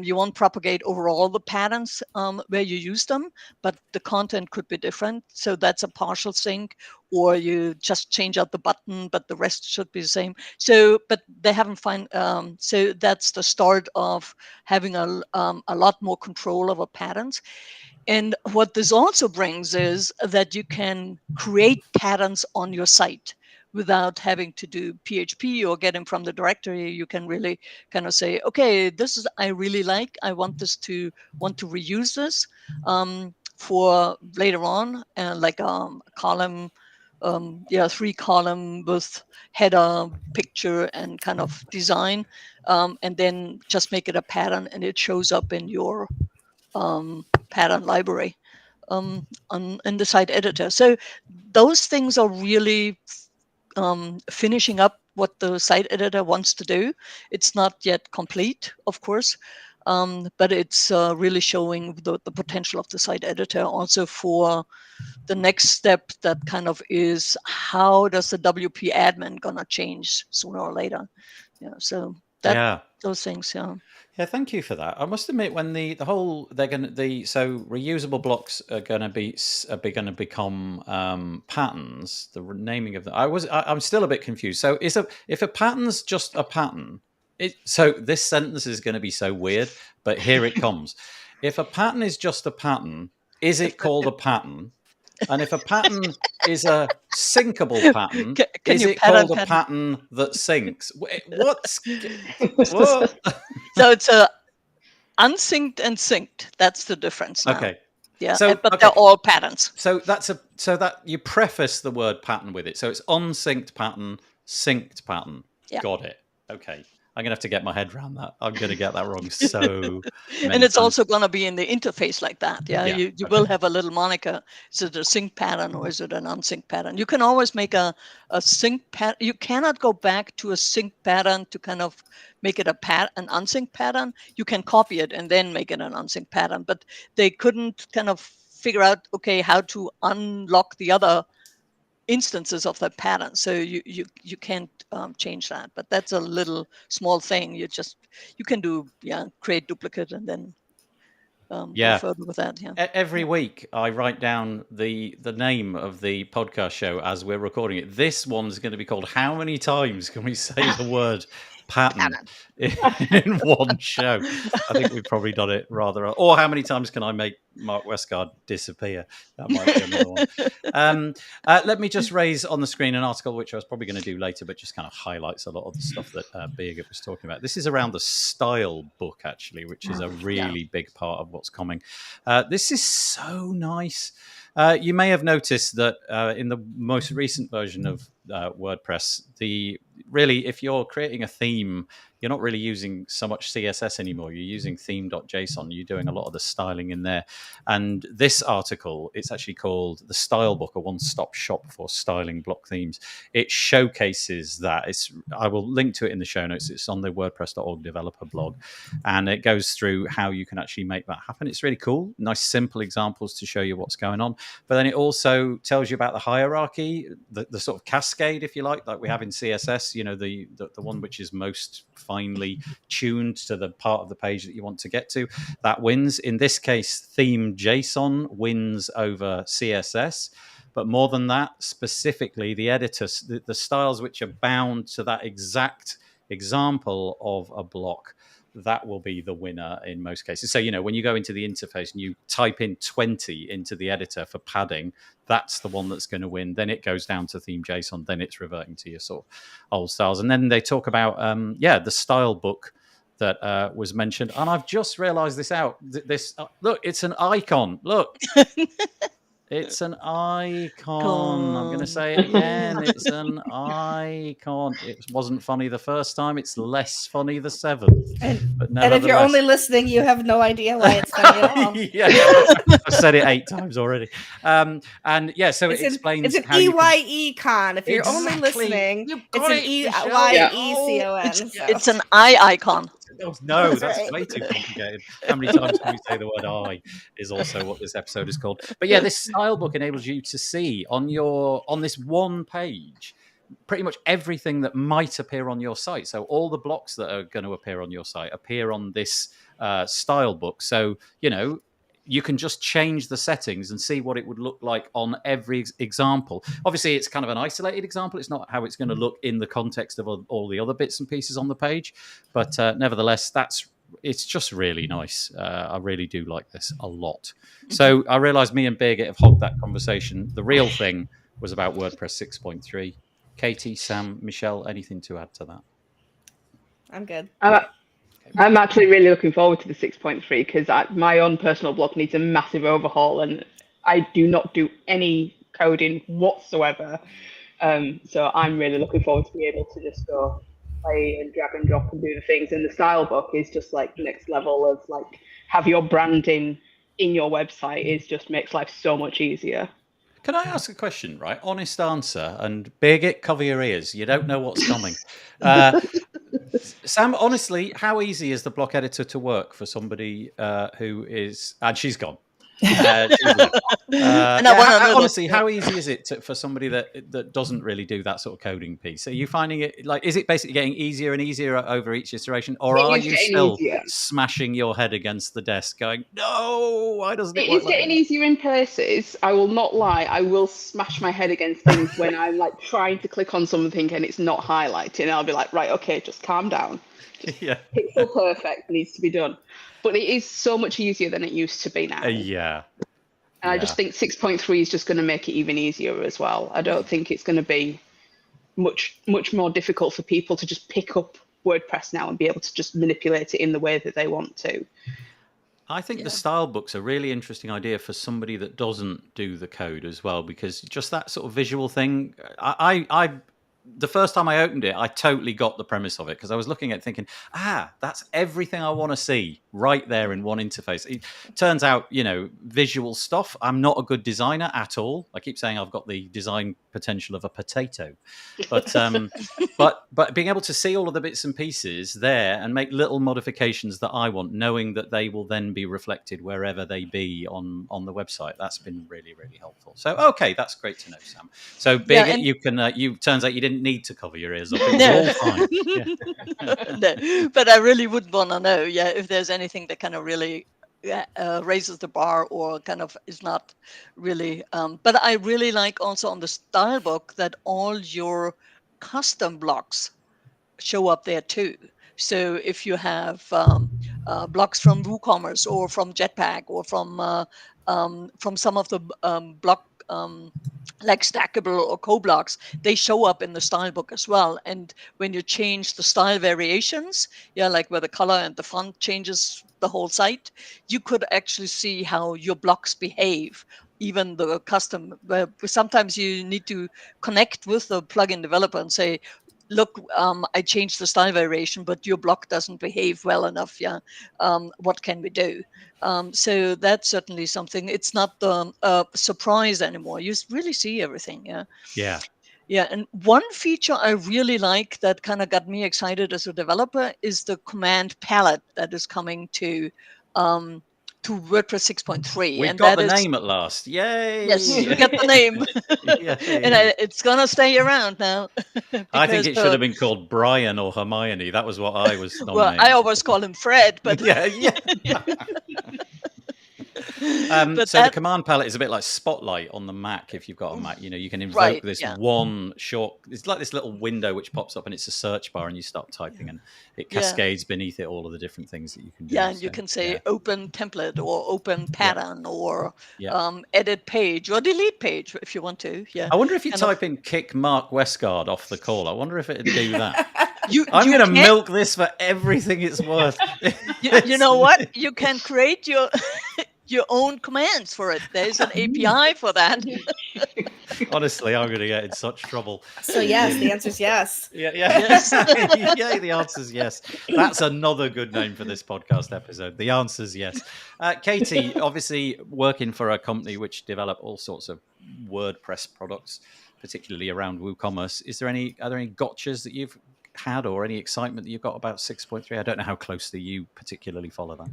You won't propagate over all the patterns where you use them, but the content could be different. So that's a partial sync, or you just change out the button, but the rest should be the same. So, but they haven't found, so that's the start of having a lot more control over patterns. And what this also brings is that you can create patterns on your site without having to do PHP or get them from the directory. You can really kind of say, okay, this is, I really like, I want to reuse this for later on, like a column, 3-column with header, picture, and kind of design, and then just make it a pattern, and it shows up in your pattern library in the site editor. So those things are really finishing up what the site editor wants to do. It's not yet complete, of course, but it's really showing the potential of the site editor also for the next step, that kind of is, how does the WP admin gonna change sooner or later? Yeah, so those things, yeah. Yeah, thank you for that. I must admit, when the whole so reusable blocks are going to become patterns. The naming of them, I'm still a bit confused. So if a pattern's just a pattern, so this sentence is going to be so weird, but here it comes. If a pattern is just a pattern, is it called a pattern? And if a pattern is a syncable pattern, is it called a pattern that syncs? What? So it's a unsynced and synced. That's the difference now. Okay. Yeah, but they're all patterns. So that you preface the word pattern with it. So it's unsynced pattern, synced pattern. Yeah. Got it. Okay. I'm going to have to get my head around that. I'm going to get that wrong so and it's also going to be in the interface like that. Yeah, you will have a little moniker. Is it a sync pattern or is it an unsynced pattern? You can always make a sync pattern. You cannot go back to a sync pattern to kind of make it an unsynced pattern. You can copy it and then make it an unsynced pattern. But they couldn't kind of figure out, okay, how to unlock the other instances of that pattern, so you can't change that. But that's a little small thing. You can do create duplicate and then go further with that. Yeah. Every week I write down the name of the podcast show as we're recording it. This one's going to be called "How Many Times Can We Say the Word Pattern in One Show?" I think we've probably done it rather. Or how many times can I make Mark Westgard disappear? That might be another one. Let me just raise on the screen an article which I was probably going to do later, but just kind of highlights a lot of the stuff that Birgit was talking about. This is around the style book, actually, which is a really big part of what's coming. This is so nice. You may have noticed that in the most recent version of WordPress, if you're creating a theme, you're not really using so much CSS anymore. You're using theme.json. You're doing a lot of the styling in there. And this article, it's actually called The Style Book, a one-stop shop for styling block themes. It showcases that. I will link to it in the show notes. It's on the WordPress.org developer blog. And it goes through how you can actually make that happen. It's really cool. Nice, simple examples to show you what's going on. But then it also tells you about the hierarchy, the sort of cascade, if you like we have in CSS, the one which is most finely tuned to the part of the page that you want to get to, that wins. In this case, theme JSON wins over CSS. But more than that, specifically, the editors, the styles which are bound to that exact example of a block, that will be the winner in most cases. So, when you go into the interface and you type in 20 into the editor for padding, that's the one that's going to win. Then it goes down to theme JSON. Then it's reverting to your sort of old styles. And then they talk about, the style book that was mentioned. And I've just realized this out. Look, it's an icon. Look. It's an icon. I'm going to say it again. It's an icon. It wasn't funny the first time. It's less funny the seventh. And if you're only listening, you have no idea why it's funny at all. I've said it 8 times already. So it explains. It's an EYE-con. If you're only listening, it's an EYE-CON. It's an icon. No, that's way too complicated. How many times can we say the word "I" is also what this episode is called. But yeah, this style book enables you to see on this one page pretty much everything that might appear on your site. So all the blocks that are going to appear on your site appear on this style book. So, you can just change the settings and see what it would look like on every example. Obviously, it's kind of an isolated example. It's not how it's going to look in the context of all the other bits and pieces on the page. But nevertheless, it's just really nice. I really do like this a lot. So I realized me and Birgit have hogged that conversation. The real thing was about WordPress 6.3. Katie, Sam, Michelle, anything to add to that? I'm good. I'm actually really looking forward to the 6.3 because my own personal blog needs a massive overhaul and I do not do any coding whatsoever. So I'm really looking forward to be able to just go play and drag and drop and do the things. And the style book is just like next level of like have your branding in your website. It just makes life so much easier. Can I ask a question, right? Honest answer. And Birgit, cover your ears. You don't know what's coming. Sam, honestly, how easy is the block editor to work for somebody who is... And she's gone. Honestly, how easy is it for somebody that doesn't really do that sort of coding piece? Are you finding it is it basically getting easier and easier over each iteration, or are you still smashing your head against the desk going, no, why doesn't it work? It is getting easier in places. I will not lie. I will smash my head against things when I'm like trying to click on something and it's not highlighting. I'll be like, right, okay, just calm down. Pixel perfect needs to be done. But it is so much easier than it used to be now. And I just think 6.3 is just going to make it even easier as well. I don't think it's going to be much more difficult for people to just pick up WordPress now and be able to just manipulate it in the way that they want to. I think the style book's a really interesting idea for somebody that doesn't do the code as well, because just that sort of visual thing, I the first time I opened it, I totally got the premise of it because I was looking at it thinking, that's everything I want to see right there in one interface. It turns out, visual stuff, I'm not a good designer at all. I keep saying I've got the design potential of a potato. But but being able to see all of the bits and pieces there and make little modifications that I want, knowing that they will then be reflected wherever they be on the website, that's been really, really helpful. So, okay, that's great to know, Sam. So, Birgit, you turns out you didn't need to cover your ears up. It was all fine. No, but I really would want to know, if there's anything that kind of really raises the bar or kind of is not really. But I really like also on the style book that all your custom blocks show up there too. So if you have blocks from WooCommerce or from Jetpack or from some of the block like Stackable or CoBlocks, they show up in the style book as well. And when you change the style variations, like where the color and the font changes the whole site, you could actually see how your blocks behave. Even the custom, sometimes you need to connect with the plugin developer and say, look, I changed the style variation, but your block doesn't behave well enough. What can we do? So that's certainly something. It's not the surprise anymore. You really see everything. Yeah. And one feature I really like that kind of got me excited as a developer is the command palette that is coming to WordPress 6.3. We've and got that the is, name at last. Yay! yes, we got the name. And it's going to stay around now. I think it should have been called Brian or Hermione. That was what I was nominated. Well, I always call him Fred, but yeah. So the command palette is a bit like Spotlight on the Mac. If you've got a Mac, you can invoke this one short. It's like this little window which pops up, and it's a search bar, and you start typing, and it cascades beneath it all of the different things that you can do. Yeah, and you can say open template or open pattern or edit page or delete page if you want to. Yeah. I wonder if you type in kick Mark Westgard off the call. I wonder if it'd do that. I'm going to milk this for everything it's worth. You know what? You can create your own commands for it. There's an API for that. Honestly, I'm going to get in such trouble. So yes, the answer is yes. Yes. Yeah, the answer is yes. That's another good name for this podcast episode. The answer is yes. Katie, obviously working for a company which develop all sorts of WordPress products, particularly around WooCommerce. Are there any gotchas that you've had or any excitement that you've got about 6.3? I don't know how closely you particularly follow that.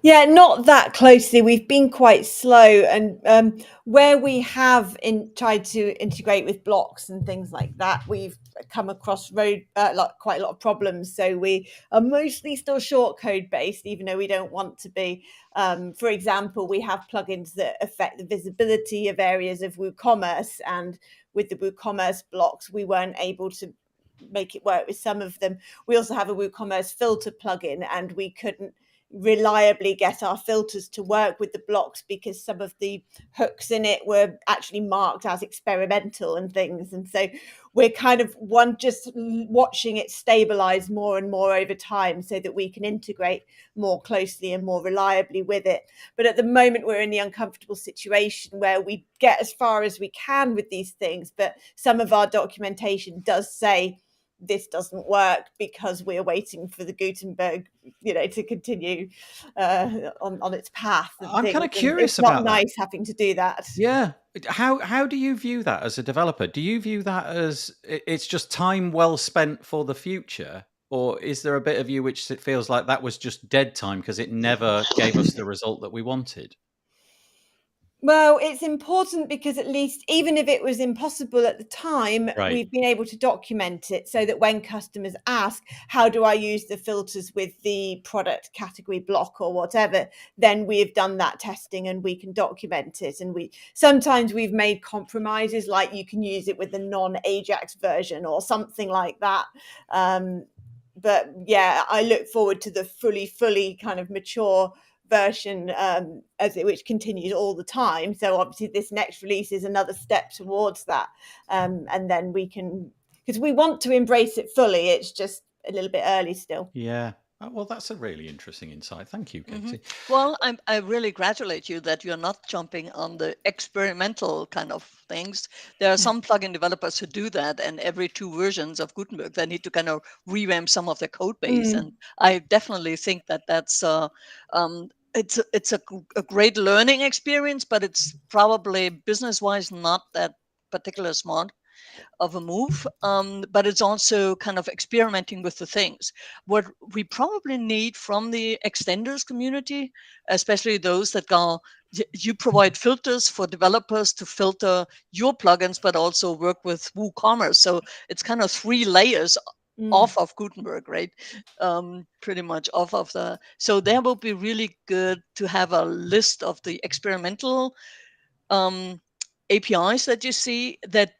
Yeah, not that closely. We've been quite slow, and where we have tried to integrate with blocks and things like that, we've come across quite a lot of problems. So we are mostly still shortcode based, even though we don't want to be. For example, we have plugins that affect the visibility of areas of WooCommerce, and with the WooCommerce blocks, we weren't able to make it work with some of them. We also have a WooCommerce filter plugin, and we couldn't reliably get our filters to work with the blocks because some of the hooks in it were actually marked as experimental and things. And so we're kind of just watching it stabilize more and more over time so that we can integrate more closely and more reliably with it. But at the moment, we're in the uncomfortable situation where we get as far as we can with these things, but some of our documentation does say this doesn't work because we're waiting for the Gutenberg, to continue on its path. I'm kind of curious about that. It's not nice having to do that. Yeah. How do you view that as a developer? Do you view that as it's just time well spent for the future? Or is there a bit of you which it feels like that was just dead time because it never gave us the result that we wanted? Well, it's important because at least, even if it was impossible at the time, we've been able to document it so that when customers ask, how do I use the filters with the product category block or whatever, then we've done that testing and we can document it. And sometimes we've made compromises, like you can use it with the non-Ajax version or something like that. But yeah, I look forward to the fully kind of mature version which continues all the time. So obviously this next release is another step towards that, and then we can, because we want to embrace it fully, it's just a little bit early still. Well, that's a really interesting insight. Thank you, Katie. Well, I really congratulate you that you're not jumping on the experimental kind of things. There are some plugin developers who do that, and every 2 versions of Gutenberg, they need to kind of revamp some of their code base. And I definitely think that that's it's a great learning experience, but it's probably business-wise not that particular smart of a move, but it's also kind of experimenting with the things. What we probably need from the extenders community, especially those that go, you provide filters for developers to filter your plugins, but also work with WooCommerce. So it's kind of 3 layers off of Gutenberg, right? Pretty much off of so that will be really good to have a list of the experimental APIs that you see that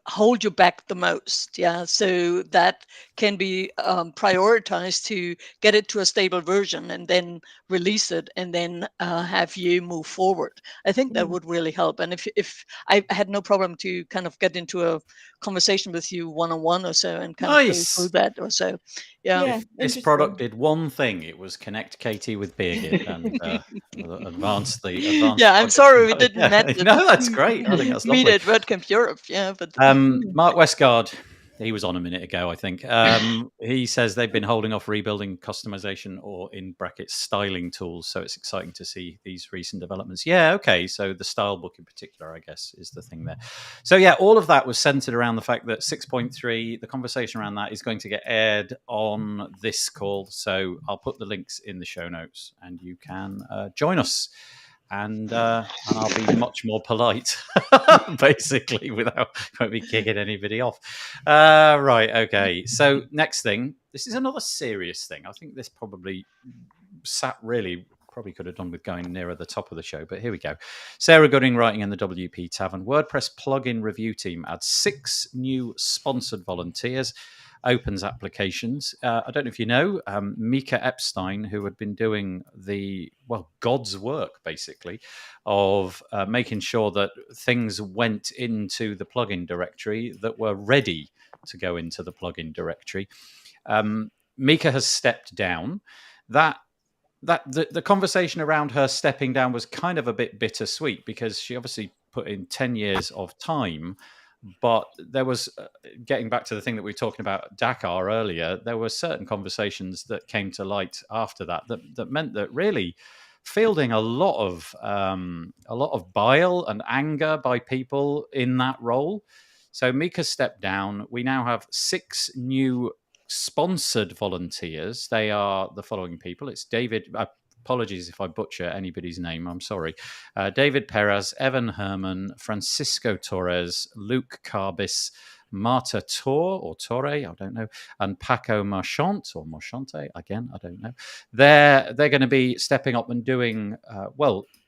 hold you back the most. Yeah, so that can be prioritized to get it to a stable version and then release it and then have you move forward. I think that would really help. And if I had no problem to kind of get into a conversation with you one-on-one or so and kind of go through that or so. Yeah. If this product did one thing, it was connect Katie with BeerGit and advance the advanced. Yeah, I'm sorry we didn't meet. No, that's great. I think that's lovely. Meet at WordCamp Europe. Yeah, but Mark Westgard, he was on a minute ago, I think. He says they've been holding off rebuilding customization or in brackets styling tools. So it's exciting to see these recent developments. Yeah, okay. So the style book in particular, I guess, is the thing there. So yeah, all of that was centered around the fact that 6.3, the conversation around that is going to get aired on this call. So I'll put the links in the show notes and you can join us. And I'll be much more polite, basically, without me kicking anybody off. Right, okay. So next thing, this is another serious thing. I think this probably probably could have done with going nearer the top of the show, but here we go. Sarah Gooding writing in the WP Tavern. WordPress plugin review team adds 6 new sponsored volunteers. Opens applications. I don't know if you know, Mika Epstein, who had been doing God's work, basically, of making sure that things went into the plugin directory that were ready to go into the plugin directory. Mika has stepped down. The conversation around her stepping down was kind of a bit bittersweet because she obviously put in 10 years of time. But there was, getting back to the thing that we were talking about Dakar earlier, there were certain conversations that came to light after that meant that really fielding a lot of bile and anger by people in that role. So Mika stepped down. We now have 6 new sponsored volunteers. They are the following people. It's David. Apologies if I butcher anybody's name. I'm sorry. David Perez, Evan Herman, Francisco Torres, Luke Carbis, Marta Torre, I don't know, and Paco Marchant or Marchante, again, I don't know. They're going to be stepping up and doing,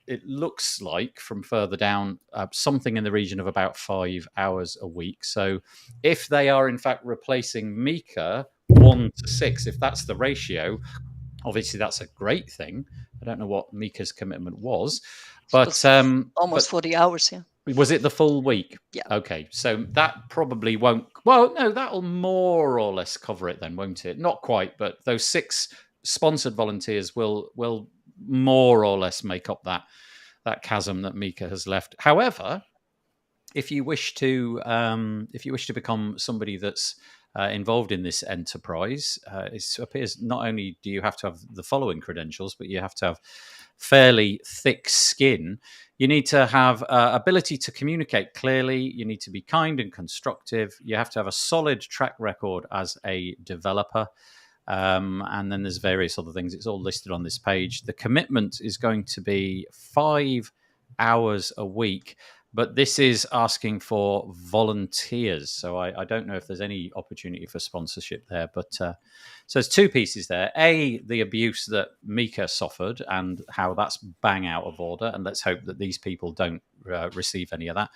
it looks like from further down, something in the region of about 5 hours a week. So if they are in fact replacing Mika 1 to 6, if that's the ratio, obviously, that's a great thing. I don't know what Mika's commitment was, but almost 40 hours. Yeah, was it the full week? Yeah. Okay, so that probably won't. Well, no, that'll more or less cover it then, won't it? Not quite, but those 6 sponsored volunteers will more or less make up that chasm that Mika has left. However, if you wish to become somebody that's involved in this enterprise, it appears not only do you have to have the following credentials, but you have to have fairly thick skin. You need to have ability to communicate clearly. You need to be kind and constructive. You have to have a solid track record as a developer. And then there's various other things. It's all listed on this page. The commitment is going to be 5 hours a week. But this is asking for volunteers. So I don't know if there's any opportunity for sponsorship there. But so there's 2 pieces there. A, the abuse that Mika suffered and how that's bang out of order. And let's hope that these people don't receive any of that.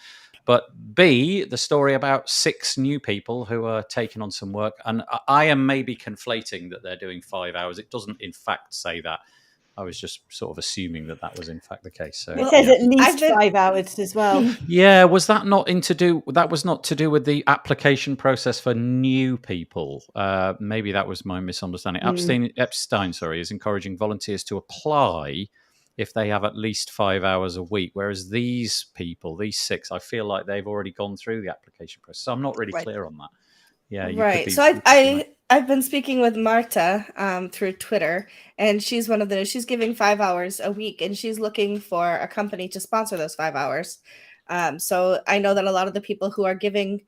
But B, the story about 6 new people who are taking on some work. And I am maybe conflating that they're doing 5 hours. It doesn't, in fact, say that. I was just sort of assuming that was in fact the case. So it says at least 5 hours as well. Yeah, was that not that was not to do with the application process for new people? Maybe that was my misunderstanding. Epstein, is encouraging volunteers to apply if they have at least 5 hours a week, whereas these people, these 6, I feel like they've already gone through the application process. So I'm not really clear on that. Yeah, right. So I've been speaking with Marta through Twitter, and she's she's giving 5 hours a week, and she's looking for a company to sponsor those 5 hours. So I know that a lot of the people who are giving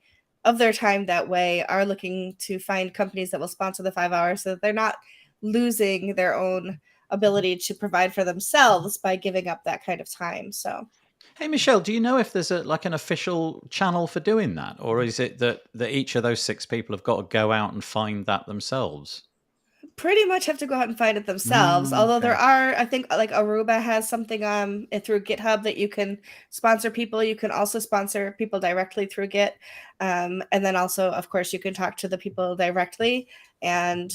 of their time that way are looking to find companies that will sponsor the 5 hours so that they're not losing their own ability to provide for themselves by giving up that kind of time. So Hey, Michelle, do you know if there's an official channel for doing that? Or is it that each of those 6 people have got to go out and find that themselves? Pretty much have to go out and find it themselves. Although there are, I think, like Aruba has something through GitHub that you can sponsor people. You can also sponsor people directly through Git, and then also, of course, you can talk to the people directly and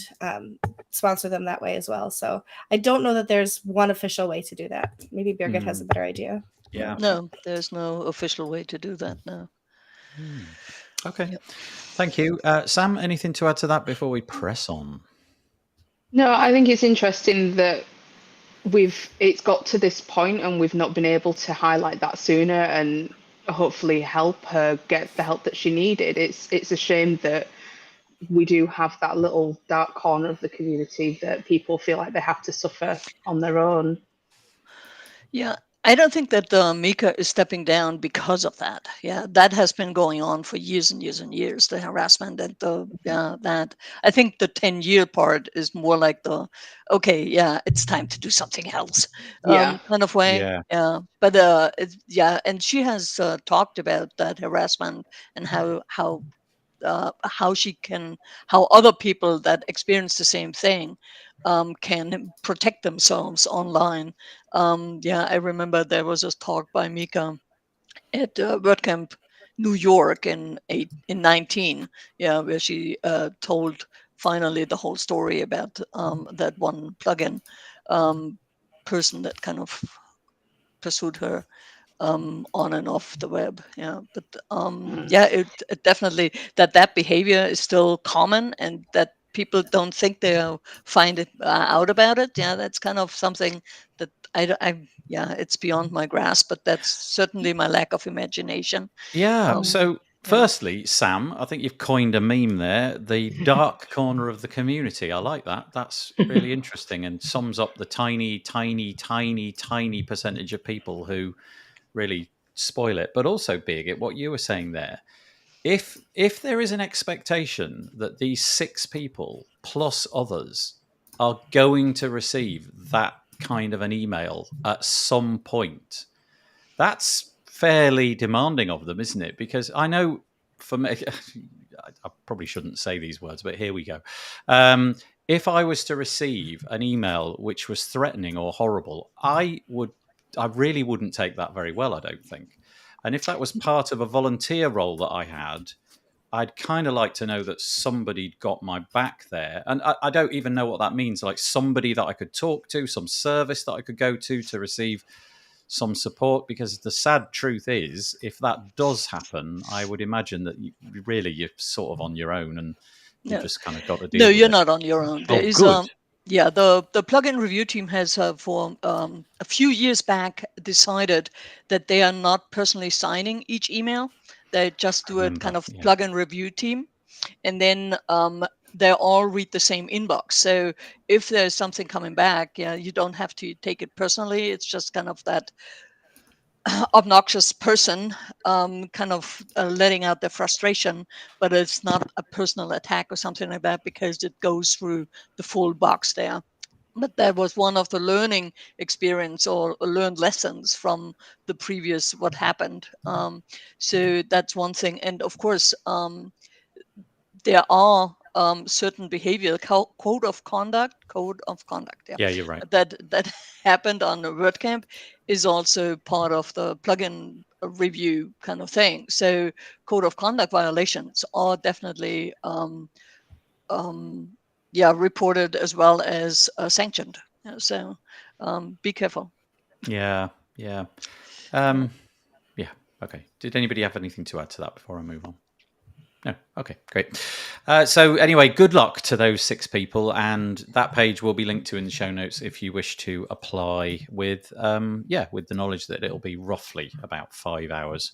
sponsor them that way as well. So I don't know that there's one official way to do that. Maybe Birgit has a better idea. Yeah. No, there's no official way to do that now. Okay. Yep. Thank you. Sam, anything to add to that before we press on? No, I think it's interesting that it's got to this point and we've not been able to highlight that sooner and hopefully help her get the help that she needed. It's a shame that we do have that little dark corner of the community that people feel like they have to suffer on their own. Yeah, I don't think that Mika is stepping down because of that. Yeah, that has been going on for years and years and years. The harassment and that. I think the 10-year part is more like it's time to do something else, kind of way. Yeah, but and she has talked about that harassment and how other people that experience the same thing can protect themselves online. I remember there was a talk by Mika at WordCamp New York in 19, where she told finally the whole story about that one plugin person that kind of pursued her on and off the web. But it definitely that behavior is still common and that people don't think they'll find it out about it. That's kind of something that it's beyond my grasp, but that's certainly my lack of imagination. So firstly, Sam, I think you've coined a meme there, the dark corner of the community. I like that. That's really interesting and sums up the tiny, tiny, tiny, tiny percentage of people who really spoil it. But also, Birgit, what you were saying there, if there is an expectation that these 6 people plus others are going to receive that kind of an email at some point, that's fairly demanding of them, isn't it? Because I know for me, I probably shouldn't say these words, but here we go. If I was to receive an email which was threatening or horrible, I really wouldn't take that very well, I don't think. And if that was part of a volunteer role that I had, I'd kind of like to know that somebody'd got my back there. And I don't even know what that means. Like somebody that I could talk to, some service that I could go to receive some support. Because the sad truth is, if that does happen, I would imagine that you're sort of on your own and you just kind of got to deal with it. No, you're not on your own. There is good. The plugin review team has for a few years back decided that they are not personally signing each email. They just do it kind of plugin review team, and then they all read the same inbox. So if there's something coming back, you don't have to take it personally. It's just kind of that obnoxious person kind of letting out their frustration, but it's not a personal attack or something like that because it goes through the full box there. But that was one of the learning experience or learned lessons from the previous what happened. So that's one thing. And of course, there are certain behavior code of conduct. Yeah, you're right. That happened on the WordCamp is also part of the plugin review kind of thing. So code of conduct violations are definitely reported as well as sanctioned. So be careful. Yeah. Okay. Did anybody have anything to add to that before I move on? No. Okay, great. So anyway, good luck to those 6 people, and that page will be linked to in the show notes if you wish to apply with the knowledge that it'll be roughly about 5 hours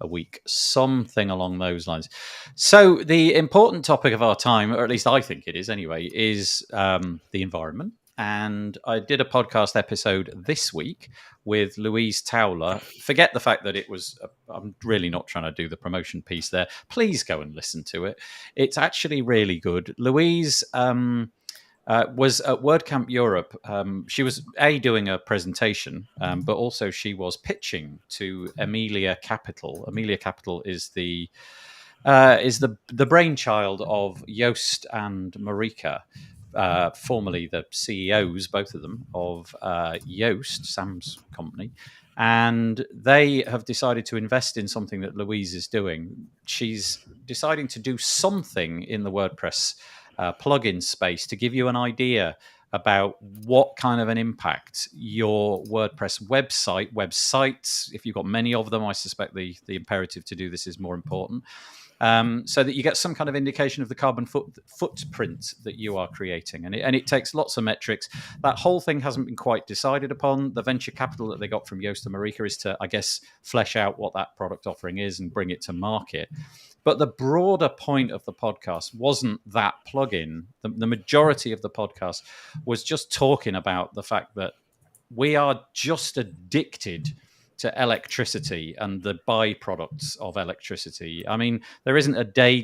a week, something along those lines. So the important topic of our time, or at least I think it is anyway, is the environment. And I did a podcast episode this week with Louise Towler. Forget the fact that it was, I'm really not trying to do the promotion piece there. Please go and listen to it. It's actually really good. Louise was at WordCamp Europe. She was doing a presentation, but also she was pitching to Amelia Capital. Amelia Capital is the brainchild of Joost and Marika, formerly the CEOs, both of them, of Joost, Sam's company. And they have decided to invest in something that Louise is doing. She's deciding to do something in the WordPress plugin space to give you an idea about what kind of an impact your WordPress websites, if you've got many of them, I suspect the imperative to do this is more important, so that you get some kind of indication of the carbon footprint that you are creating. And it takes lots of metrics. That whole thing hasn't been quite decided upon. The venture capital that they got from Joost and Marika is to, I guess, flesh out what that product offering is and bring it to market. But the broader point of the podcast wasn't that plugin. The majority of the podcast was just talking about the fact that we are just addicted to electricity and the byproducts of electricity. I mean, there isn't a day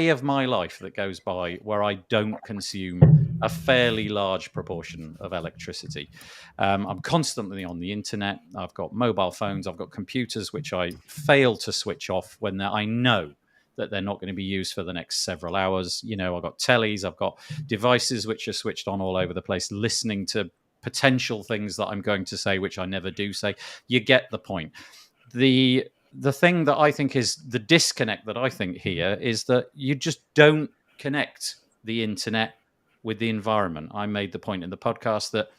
of my life that goes by where I don't consume a fairly large proportion of electricity. I'm constantly on the internet. I've got mobile phones. I've got computers, which I fail to switch off when I know that they're not going to be used for the next several hours. You know, I've got tellies. I've got devices which are switched on all over the place, listening to potential things that I'm going to say, which I never do say. You get the point. The thing that I think is the disconnect that I think here is that you just don't connect the internet with the environment. I made the point in the podcast that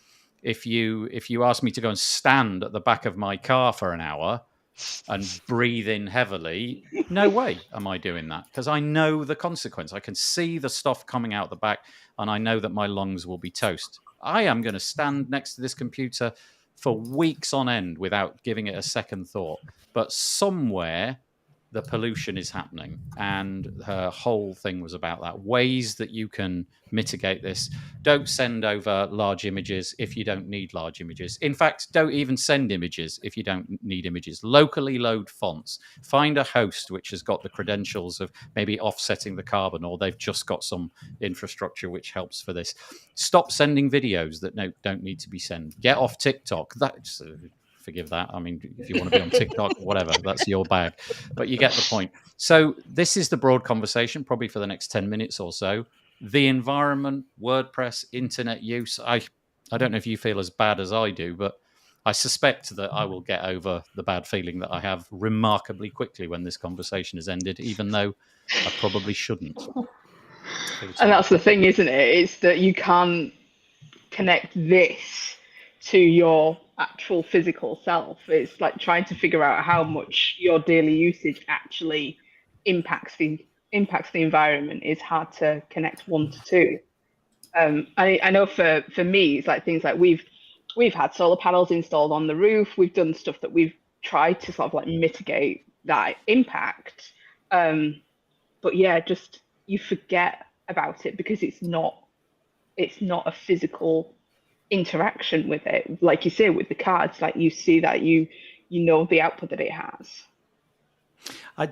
if you ask me to go and stand at the back of my car for an hour and breathe in heavily, no way am I doing that, because I know the consequence. I can see the stuff coming out the back, and I know that my lungs will be toast. I am going to stand next to this computer for weeks on end without giving it a second thought. But somewhere the pollution is happening, and her whole thing was about that. Ways that you can mitigate this. Don't send over large images if you don't need large images. In fact, don't even send images if you don't need images. Locally load fonts. Find a host which has got the credentials of maybe offsetting the carbon, or they've just got some infrastructure which helps for this. Stop sending videos that don't need to be sent. Get off TikTok. That's forgive that. I mean, if you want to be on TikTok, whatever, that's your bag. But you get the point. So this is the broad conversation, probably for the next 10 minutes or so. The environment, WordPress, internet use. I don't know if you feel as bad as I do, but I suspect that I will get over the bad feeling that I have remarkably quickly when this conversation has ended, even though I probably shouldn't. And that's the thing, isn't it? It's that you can't connect this to your actual physical self. It's like trying to figure out how much your daily usage actually impacts the environment is hard to connect one to two. I know for me, it's like things like we've had solar panels installed on the roof. We've done stuff that we've tried to sort of like mitigate that impact. But yeah, just you forget about it because it's not a physical interaction with it. Like you say with the cards, like you see that you know the output that it has. I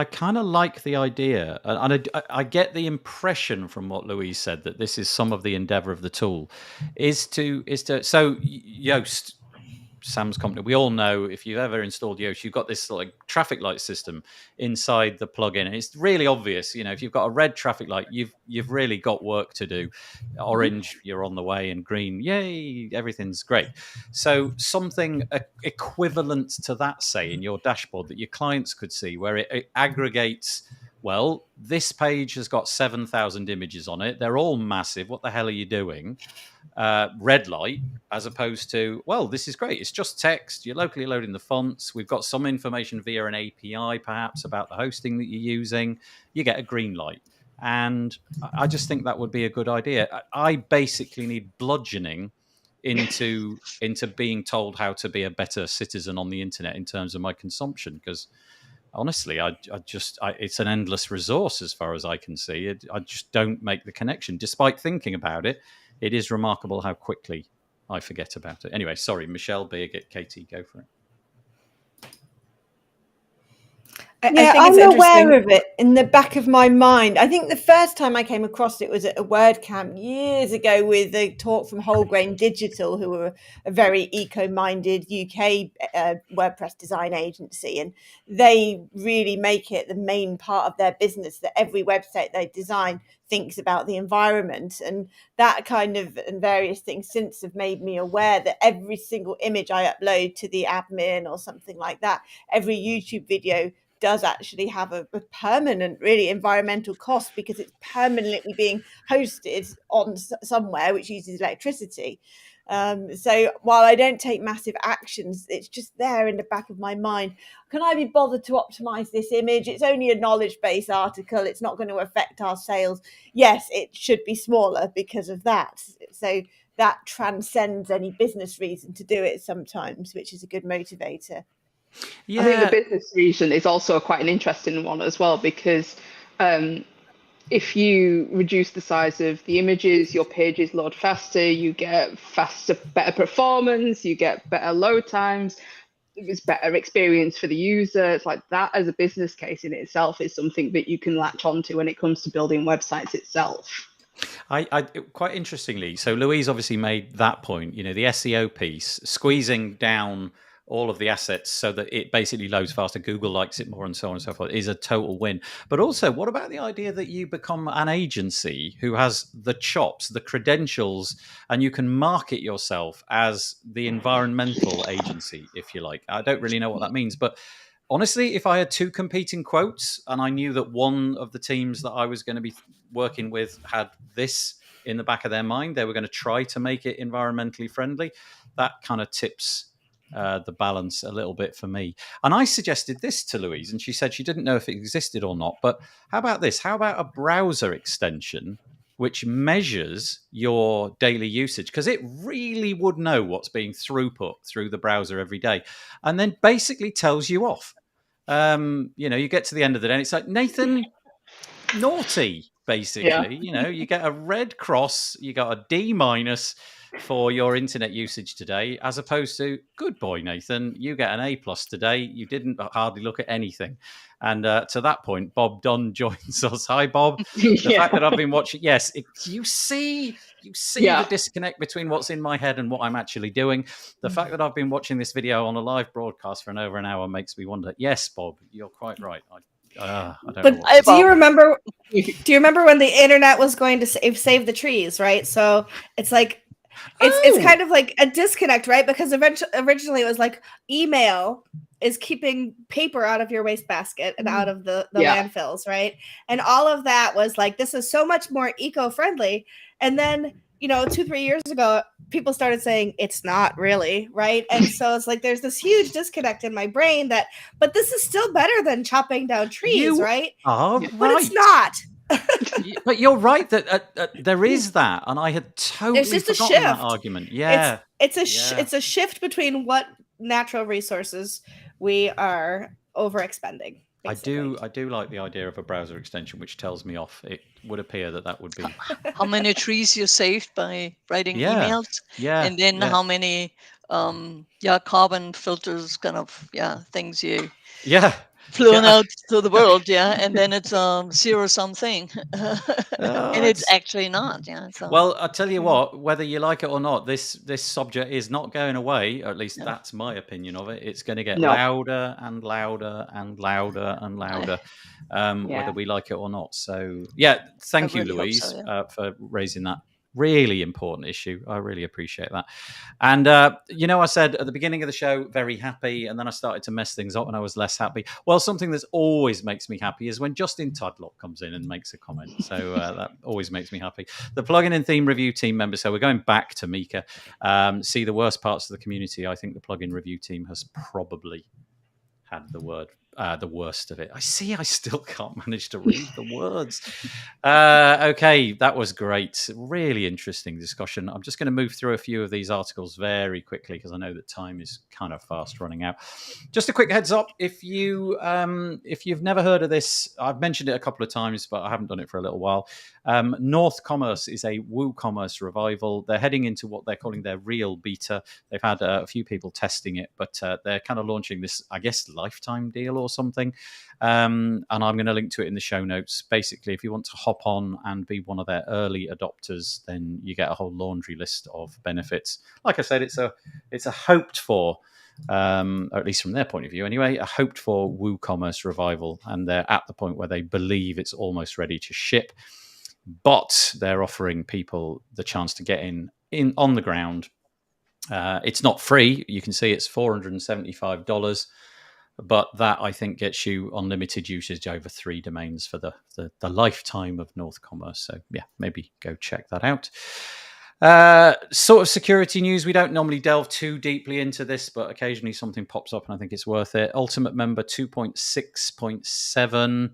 kind of like the idea, and I get the impression from what Louise said that this is some of the endeavor of the tool is to so Joost, Sam's company, we all know, if you've ever installed Yoast, you've got this like traffic light system inside the plugin, and it's really obvious. You know, if you've got a red traffic light, you've really got work to do. Orange, you're on the way, and green, yay, everything's great. So something equivalent to that, say, in your dashboard that your clients could see, where it aggregates. Well, this page has got 7,000 images on it. They're all massive. What the hell are you doing? Red light, as opposed to, well, this is great. It's just text. You're locally loading the fonts. We've got some information via an API, perhaps, about the hosting that you're using. You get a green light. And I just think that would be a good idea. I basically need bludgeoning into being told how to be a better citizen on the internet in terms of my consumption, because honestly, it's an endless resource as far as I can see. I just don't make the connection. Despite thinking about it, it is remarkable how quickly I forget about it. Anyway, sorry, Michelle, Birgit, Katie, go for it. I Yeah, think it's I'm interesting. aware of it in the back of my mind. I think the first time I came across it was at a WordCamp years ago with a talk from Whole Grain Digital, who were a very eco-minded UK WordPress design agency. And they really make it the main part of their business that every website they design thinks about the environment. And that kind of, and various things since, have made me aware that every single image I upload to the admin or something like that, every YouTube video, does actually have a permanent, really, environmental cost, because it's permanently being hosted on somewhere which uses electricity. So while I don't take massive actions, it's just there in the back of my mind. Can I be bothered to optimize this image? It's only a knowledge-based article. It's not going to affect our sales. Yes, it should be smaller because of that. So that transcends any business reason to do it sometimes, which is a good motivator. I think the business reason is also quite an interesting one as well, because if you reduce the size of the images, your pages load faster, you get faster, better performance, you get better load times, it's better experience for the user. It's like that as a business case in itself is something that you can latch onto when it comes to building websites itself. I quite interestingly, so Louise obviously made that point, the SEO piece, squeezing down all of the assets so that it basically loads faster, Google likes it more, and so on and so forth, is a total win. But also, what about the idea that you become an agency who has the chops, the credentials, and you can market yourself as the environmental agency, if you like? I don't really know what that means, but honestly, if I had two competing quotes and I knew that one of the teams that I was going to be working with had this in the back of their mind, they were going to try to make it environmentally friendly, that kind of tips the balance a little bit for me. And I suggested this to Louise, and she said she didn't know if it existed or not. But how about this? How about a browser extension which measures your daily usage? Because it really would know what's being throughput through the browser every day, and then basically tells you off. You get to the end of the day, and it's like, Nathan, naughty, basically. Yeah. You get a red cross, you got a D- for your internet usage today, as opposed to, good boy, Nathan, you get an A+ today. You didn't hardly look at anything. And to that point, Bob Dunn joins us. Hi, Bob. The fact that I've been watching, yes, you see the disconnect between what's in my head and what I'm actually doing. The fact that I've been watching this video on a live broadcast for over an hour makes me wonder. Yes, Bob, you're quite right. I don't know what do you remember? Do you remember when the internet was going to save the trees? Right. So it's like it's kind of like a disconnect, right? Because originally it was like email is keeping paper out of your wastebasket and out of the landfills, right? And all of that was like, this is so much more eco-friendly. And then 2-3 years ago, people started saying it's not really, right? And so it's like there's this huge disconnect in my brain but this is still better than chopping down trees, right? But it's not. But you're right that there is that, and I had totally forgotten that argument. Yeah, it's a shift between what natural resources we are overexpending. Basically. I do like the idea of a browser extension which tells me off. It would appear that would be how many trees you saved by writing emails, and then how many carbon filters kind of things you flown out to the world, and then it's zero something, and it's actually not. So. Well, I tell you what, whether you like it or not, this subject is not going away. Or at least that's my opinion of it. It's going to get louder and louder and louder and louder, whether we like it or not. So, thank you, Louise, for raising that really important issue. I really appreciate that. And I said at the beginning of the show, very happy, and then I started to mess things up and I was less happy. Well, something that always makes me happy is when Justin Tudlock comes in and makes a comment. So that always makes me happy. The plugin and theme review team members, so we're going back to Mika, see the worst parts of the community. I think the plugin review team has probably had the worst of it. I still can't manage to read the words. Okay, that was great. Really interesting discussion. I'm just going to move through a few of these articles very quickly because I know that time is kind of fast running out. Just a quick heads up, if you've never heard of this, I've mentioned it a couple of times, but I haven't done it for a little while. North Commerce is a WooCommerce revival. They're heading into what they're calling their real beta. They've had a few people testing it, but they're kind of launching this, I guess, lifetime deal or or something. And I'm going to link to it in the show notes. Basically, if you want to hop on and be one of their early adopters, then you get a whole laundry list of benefits. Like I said, it's a hoped for, or at least from their point of view anyway, a hoped for WooCommerce revival. And they're at the point where they believe it's almost ready to ship. But they're offering people the chance to get in on the ground. It's not free. You can see it's $475. But that, I think, gets you unlimited usage over 3 domains for the lifetime of North Commerce. So, yeah, maybe go check that out. Sort of security news. We don't normally delve too deeply into this, but occasionally something pops up and I think it's worth it. Ultimate Member 2.6.7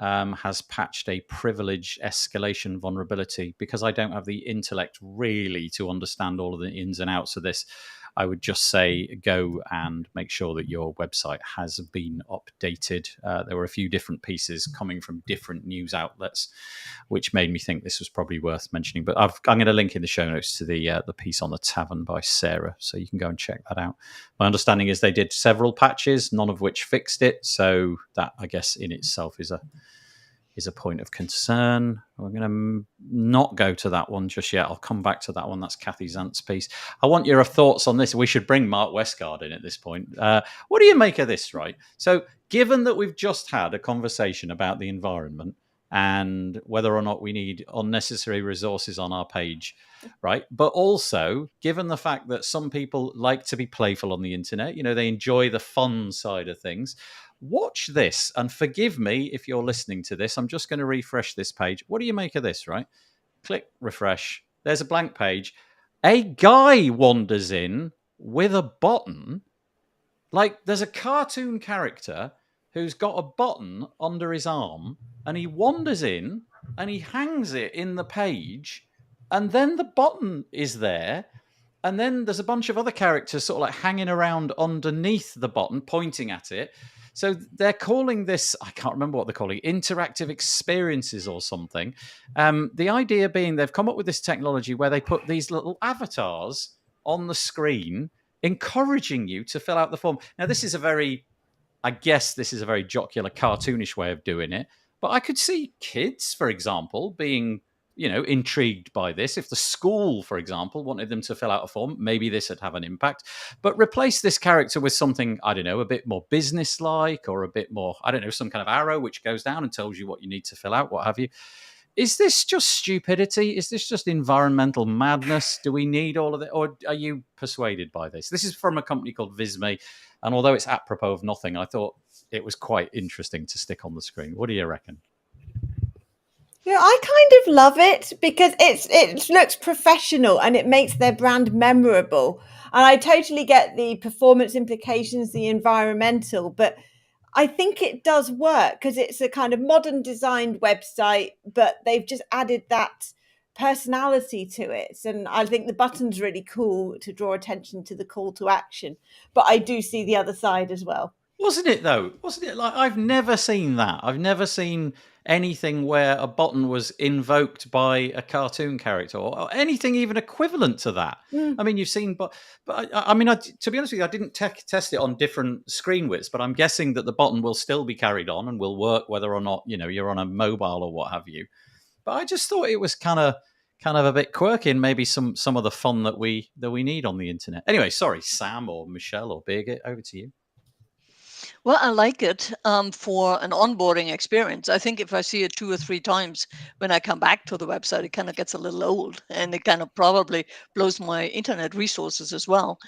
has patched a privilege escalation vulnerability. Because I don't have the intellect really to understand all of the ins and outs of this, I would just say go and make sure that your website has been updated. There were a few different pieces coming from different news outlets, which made me think this was probably worth mentioning. But I'm going to link in the show notes to the piece on the Tavern by Sarah, so you can go and check that out. My understanding is they did several patches, none of which fixed it. So that, I guess, in itself is a point of concern. We're going to not go to that one just yet. I'll come back to that one. That's Kathy Zant's piece. I want your thoughts on this. We should bring Mark Westgard in at this point. What do you make of this, right? So given that we've just had a conversation about the environment and whether or not we need unnecessary resources on our page, right? But also, given the fact that some people like to be playful on the internet, they enjoy the fun side of things. Watch this, and forgive me if you're listening to this. I'm just going to refresh this page. What do you make of this, right? Click refresh. There's a blank page. A guy wanders in with a button. Like, there's a cartoon character who's got a button under his arm, and he wanders in, and he hangs it in the page, and then the button is there. And then there's a bunch of other characters sort of like hanging around underneath the button, pointing at it. So they're calling this, I can't remember what they're calling it, interactive experiences or something. The idea being they've come up with this technology where they put these little avatars on the screen, encouraging you to fill out the form. Now, this is a very jocular, cartoonish way of doing it. But I could see kids, for example, being intrigued by this. If the school, for example, wanted them to fill out a form, maybe this would have an impact. But replace this character with something, I don't know, a bit more business-like, or a bit more, I don't know, some kind of arrow which goes down and tells you what you need to fill out, what have you. Is this just stupidity? Is this just environmental madness? Do we need all of it? Or are you persuaded by this? This is from a company called Visme. And although it's apropos of nothing, I thought it was quite interesting to stick on the screen. What do you reckon? I kind of love it because it looks professional and it makes their brand memorable. And I totally get the performance implications, the environmental, but I think it does work because it's a kind of modern designed website, but they've just added that personality to it. And I think the button's really cool to draw attention to the call to action. But I do see the other side as well. Wasn't it, though? Wasn't it? Like, I've never seen that. I've never seen anything where a button was invoked by a cartoon character or anything even equivalent to that. I mean, you've seen, but I mean, to be honest with you, I didn't test it on different screen widths, but I'm guessing that the button will still be carried on and will work whether or not, you're on a mobile or what have you. But I just thought it was kind of a bit quirky and maybe some of the fun that we need on the internet. Anyway, sorry, Sam or Michelle or Birgit, over to you. Well, I like it for an onboarding experience. I think if I see it 2 or 3 times when I come back to the website, it kind of gets a little old, and it kind of probably blows my internet resources as well,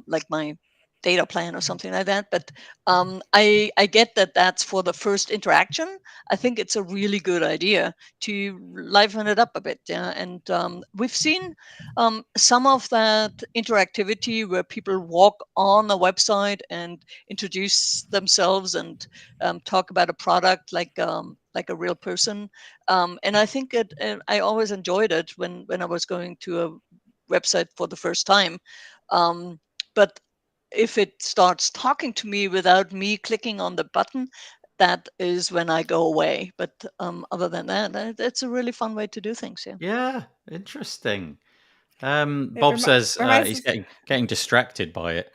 like my data plan or something like that. But I get that that's for the first interaction. I think it's a really good idea to liven it up a bit. Yeah? And we've seen some of that interactivity where people walk on a website and introduce themselves and talk about a product like a real person. And I think I always enjoyed it when I was going to a website for the first time. But if it starts talking to me without me clicking on the button, that is when I go away. But other than that, it's a really fun way to do things. Yeah, interesting. Bob says he's getting distracted by it.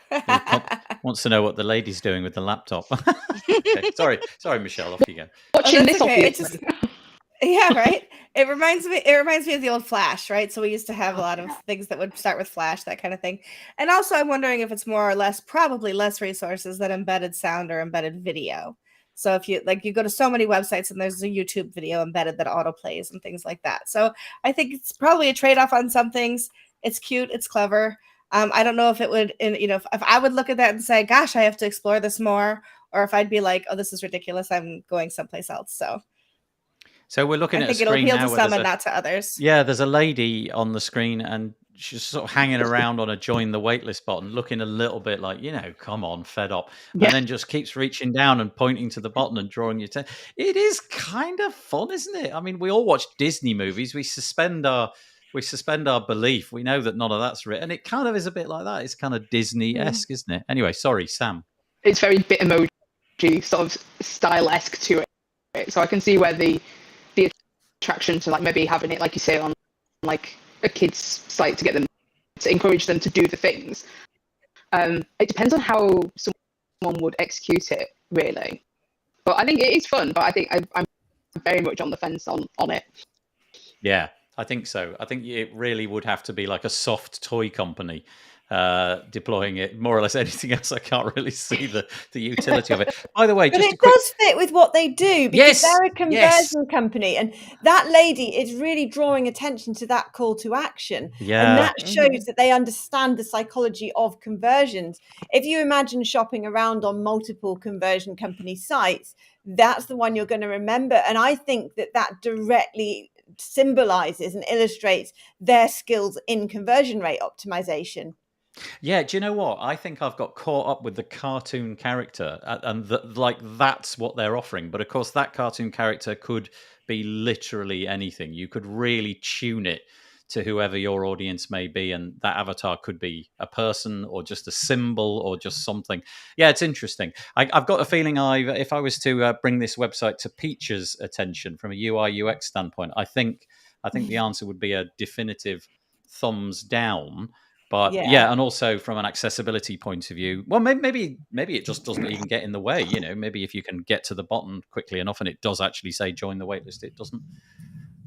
Wants to know what the lady's doing with the laptop. Okay. Sorry, Michelle. Off you go. Watching this, okay. obviously. Yeah, right. It reminds me of the old Flash, right? So we used to have a lot of things that would start with Flash, that kind of thing. And also, I'm wondering if it's more or less, probably less resources than embedded sound or embedded video. So if you go to so many websites and there's a YouTube video embedded that auto plays and things like that. So I think it's probably a trade-off on some things. It's cute, it's clever. I don't know if it would, if I would look at that and say, gosh, I have to explore this more, or if I'd be like, oh, this is ridiculous, I'm going someplace else. So we're looking I at a think it'll screen appeal now to some and not to others. Yeah, there's a lady on the screen and she's sort of hanging around on a join the waitlist button, looking a little bit like, come on, fed up. Yeah. And then just keeps reaching down and pointing to the button and drawing your attention. It is kind of fun, isn't it? I mean, we all watch Disney movies. We suspend our belief. We know that none of that's real. And it kind of is a bit like that. It's kind of Disney-esque, isn't it? Anyway, sorry, Sam. It's very Bitmoji sort of style-esque to it. So I can see where the attraction to like maybe having it, like you say, on like a kid's site to encourage them to do the things. It depends on how someone would execute it, really. But I think it is fun. But I think I'm very much on the fence on it. Yeah, I think so. I think it really would have to be like a soft toy company deploying it. More or less anything else, I can't really see the utility of it. By the way, but just it does fit with what they do, because they're a conversion company, and that lady is really drawing attention to that call to action. Yeah. And that shows that they understand the psychology of conversions. If you imagine shopping around on multiple conversion company sites, that's the one you're going to remember. And I think that directly symbolizes and illustrates their skills in conversion rate optimization. Yeah, do you know what? I think I've got caught up with the cartoon character, and that's what they're offering. But of course, that cartoon character could be literally anything. You could really tune it to whoever your audience may be, and that avatar could be a person or just a symbol or just something. Yeah, it's interesting. I've got a feeling if I was to bring this website to Peach's attention from a UI UX standpoint, I think the answer would be a definitive thumbs down. But yeah, and also from an accessibility point of view, well, maybe it just doesn't even get in the way. Maybe if you can get to the button quickly enough and it does actually say join the waitlist, it doesn't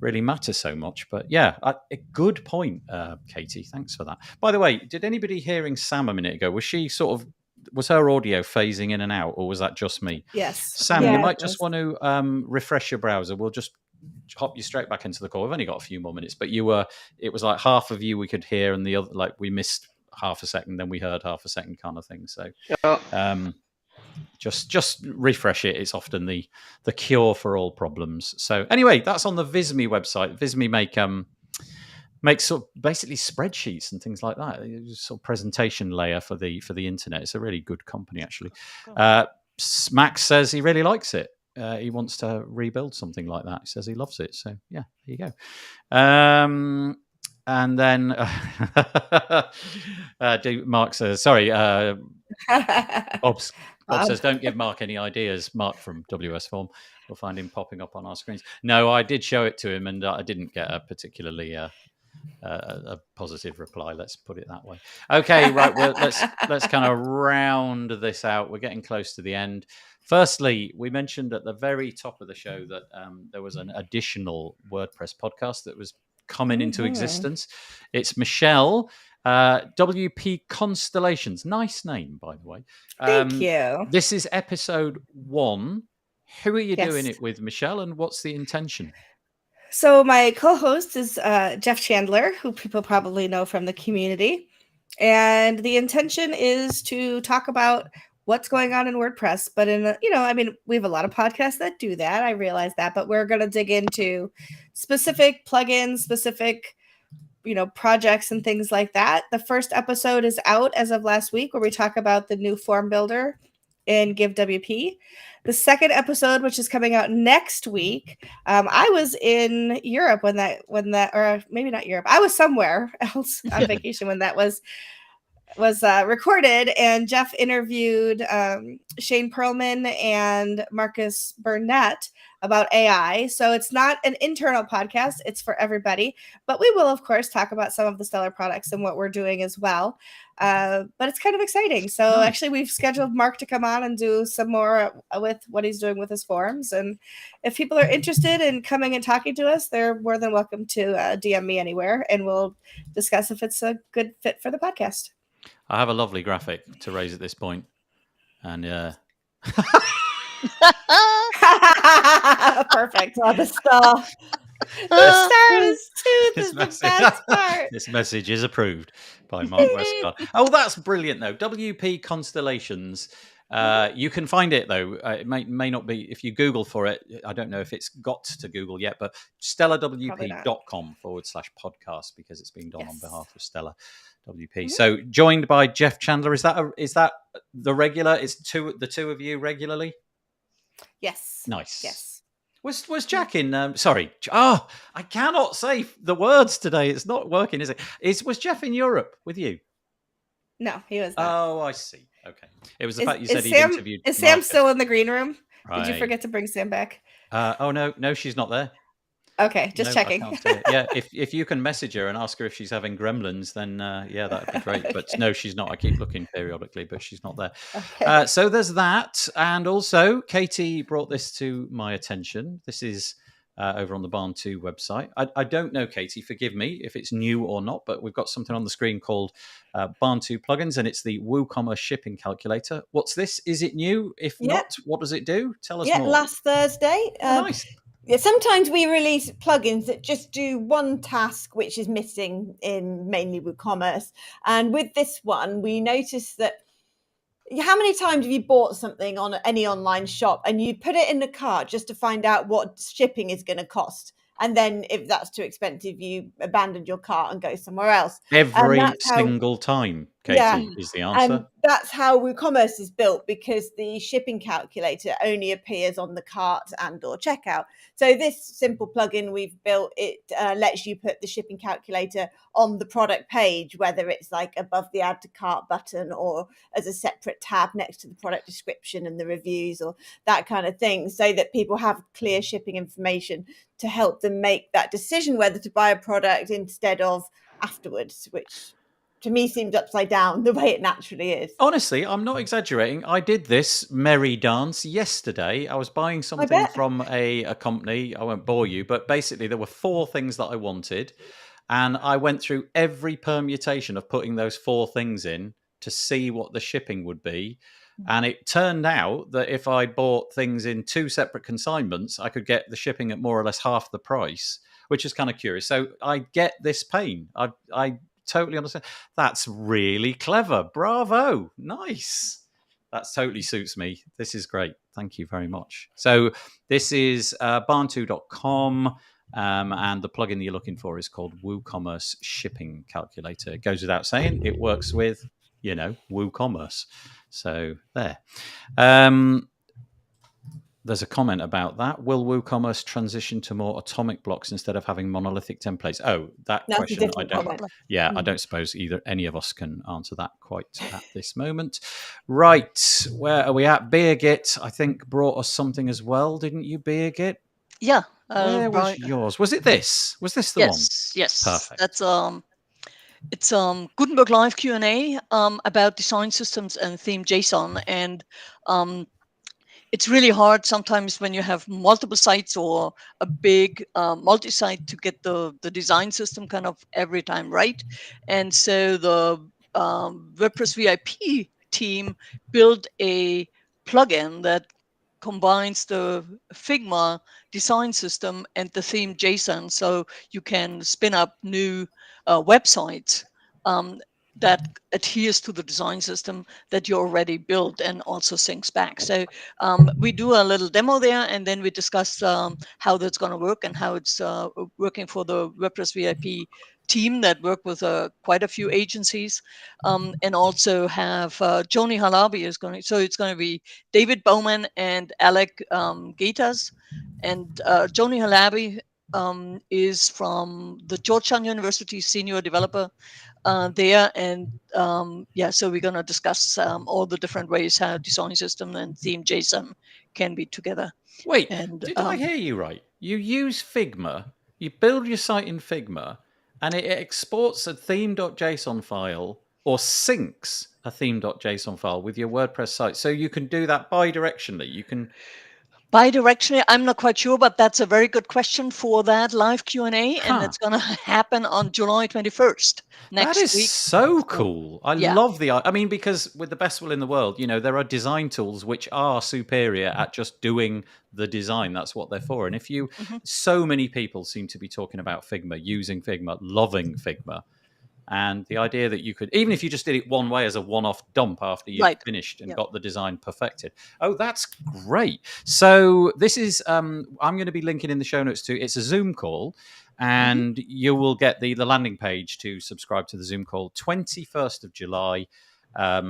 really matter so much. But yeah, a good point, Katie. Thanks for that. By the way, did anybody hearing Sam a minute ago? Was her audio phasing in and out, or was that just me? Yes. Sam, you might just want to refresh your browser. We'll just hop you straight back into the call. We've only got a few more minutes, but it was like half of you we could hear and the other, like, we missed half a second, then we heard half a second kind of thing. So just refresh it. It's often the cure for all problems. So anyway, that's on the Visme website. Visme make sort of basically spreadsheets and things like that. It's sort of presentation layer for the internet. It's a really good company, actually. Max says he really likes it. He wants to rebuild something like that. He says he loves it. So yeah, there you go. And then Mark says, sorry, Bob says, don't give Mark any ideas. Mark from WS Form. We'll find him popping up on our screens. No, I did show it to him, and I didn't get a particularly a positive reply. Let's put it that way. Okay, right. Well, let's kind of round this out. We're getting close to the end. Firstly, we mentioned at the very top of the show that there was an additional WordPress podcast that was coming into existence. It's Michelle, WP Constellations. Nice name, by the way. Thank you. This is episode 1. Who are you doing it with, Michelle, and what's the intention? So my co-host is Jeff Chandler, who people probably know from the community. And the intention is to talk about what's going on in WordPress. But we have a lot of podcasts that do that. I realize that. But we're going to dig into specific plugins, specific, projects and things like that. The first episode is out as of last week, where we talk about the new form builder in GiveWP. The second episode, which is coming out next week, I was in Europe when that, or maybe not Europe. I was somewhere else on vacation when that was was recorded, and Jeff interviewed Shane Perlman and Marcus Burnett about AI. So it's not an internal podcast, it's for everybody, but we will of course talk about some of the Stellar products and what we're doing as well. But it's kind of exciting. So actually we've scheduled Mark to come on and do some more with what he's doing with his forums, and if people are interested in coming and talking to us, they're more than welcome to DM me anywhere, and we'll discuss if it's a good fit for the podcast. I have a lovely graphic to raise at this point, and perfect. Oh, the star. The star is tooth is the best part. This message is approved by Mark Westcott. Oh, that's brilliant, though. WP Constellations. You can find it, though. It may not be, if you Google for it, I don't know if it's got to Google yet, but stellarwp.com/podcast, because it's being done on behalf of Stellar WP. So joined by Jeff Chandler. Is that the regular? Is the two of you regularly? Yes. Nice. Yes. Was Jack in? Sorry. Oh, I cannot say the words today. It's not working, is it? Was Jeff in Europe with you? No, he was not. Oh, I see. Okay. It was the fact you said he'd interviewed. Is Sam still in the green room? Right. Did you forget to bring Sam back? Oh no, she's not there. Okay, just checking. Yeah, if you can message her and ask her if she's having gremlins, then yeah, that'd be great. But no, she's not. I keep looking periodically, but she's not there. Okay. So there's that, and also Katie brought this to my attention. This is over on the Barn 2 website. I don't know, Katie, forgive me if it's new or not, but we've got something on the screen called Barn 2 plugins, and it's the WooCommerce shipping calculator. What's this? Is it new? If not, what does it do? Tell us more. Yeah, last Thursday. Nice. Yeah, sometimes we release plugins that just do one task, which is missing in mainly WooCommerce. And with this one, we noticed that how many times have you bought something on any online shop and you put it in the cart just to find out what shipping is going to cost? And then if that's too expensive, you abandon your cart and go somewhere else. Every single time, Katie, is the answer. And that's how WooCommerce is built, because the shipping calculator only appears on the cart and or checkout. So this simple plugin we've built, it lets you put the shipping calculator on the product page, whether it's like above the add to cart button or as a separate tab next to the product description and the reviews or that kind of thing, so that people have clear shipping information to help them make that decision whether to buy a product instead of afterwards, which to me seemed upside down the way it naturally is. Honestly, I'm not exaggerating. I did this merry dance yesterday. I was buying something from a company. I won't bore you, but basically there were 4 things that I wanted. And I went through every permutation of putting those 4 things in to see what the shipping would be. And it turned out that if I bought things in 2 separate consignments, I could get the shipping at more or less half the price, which is kind of curious. So I get this pain. I totally understand. That's really clever. Bravo. Nice. That totally suits me. This is great. Thank you very much. So this is barn2.com. And the plugin that you're looking for is called WooCommerce Shipping Calculator. It goes without saying, it works with, WooCommerce. So there. There's a comment about that. Will WooCommerce transition to more atomic blocks instead of having monolithic templates? Oh, that's question. I don't suppose any of us can answer that quite at this moment. Right. Where are we at? Beergit, I think, brought us something as well, didn't you, Beergit? Yeah. Where was yours? Was it this? Was this the one? Yes. Perfect. That's it's Gutenberg Live Q&A about design systems and theme JSON, and it's really hard sometimes when you have multiple sites or a big multi-site to get the design system kind of every time right. And so the WordPress VIP team built a plugin that combines the Figma design system and the theme JSON, so you can spin up new websites that adheres to the design system that you already built and also syncs back. So we do a little demo there, and then we discuss how that's going to work and how it's working for the WordPress VIP team that work with quite a few agencies, and also have Joni Halabi is going to, so it's going to be David Bowman and Alec Gatas, and Joni Halabi is from the Georgetown University senior developer there, and so we're going to discuss all the different ways how design system and theme JSON can be together. Wait, and did I hear you right? You use Figma, you build your site in Figma, and it exports a theme.json file or syncs a theme.json file with your WordPress site. So you can do that bi-directionally. You can... Bi-directionally, I'm not quite sure, but that's a very good question for that live Q&A, and it's going to happen on July 21st next week. That is so cool. I love I mean, because with the best will in the world, there are design tools which are superior at just doing the design. That's what they're for. And if you, so many people seem to be talking about Figma, using Figma, loving Figma. And the idea that you could, even if you just did it one way as a one-off dump after you finished and got the design perfected. Oh, that's great. So this is, I'm going to be linking in the show notes too. It's a Zoom call, and you will get the landing page to subscribe to the Zoom call. 21st of July,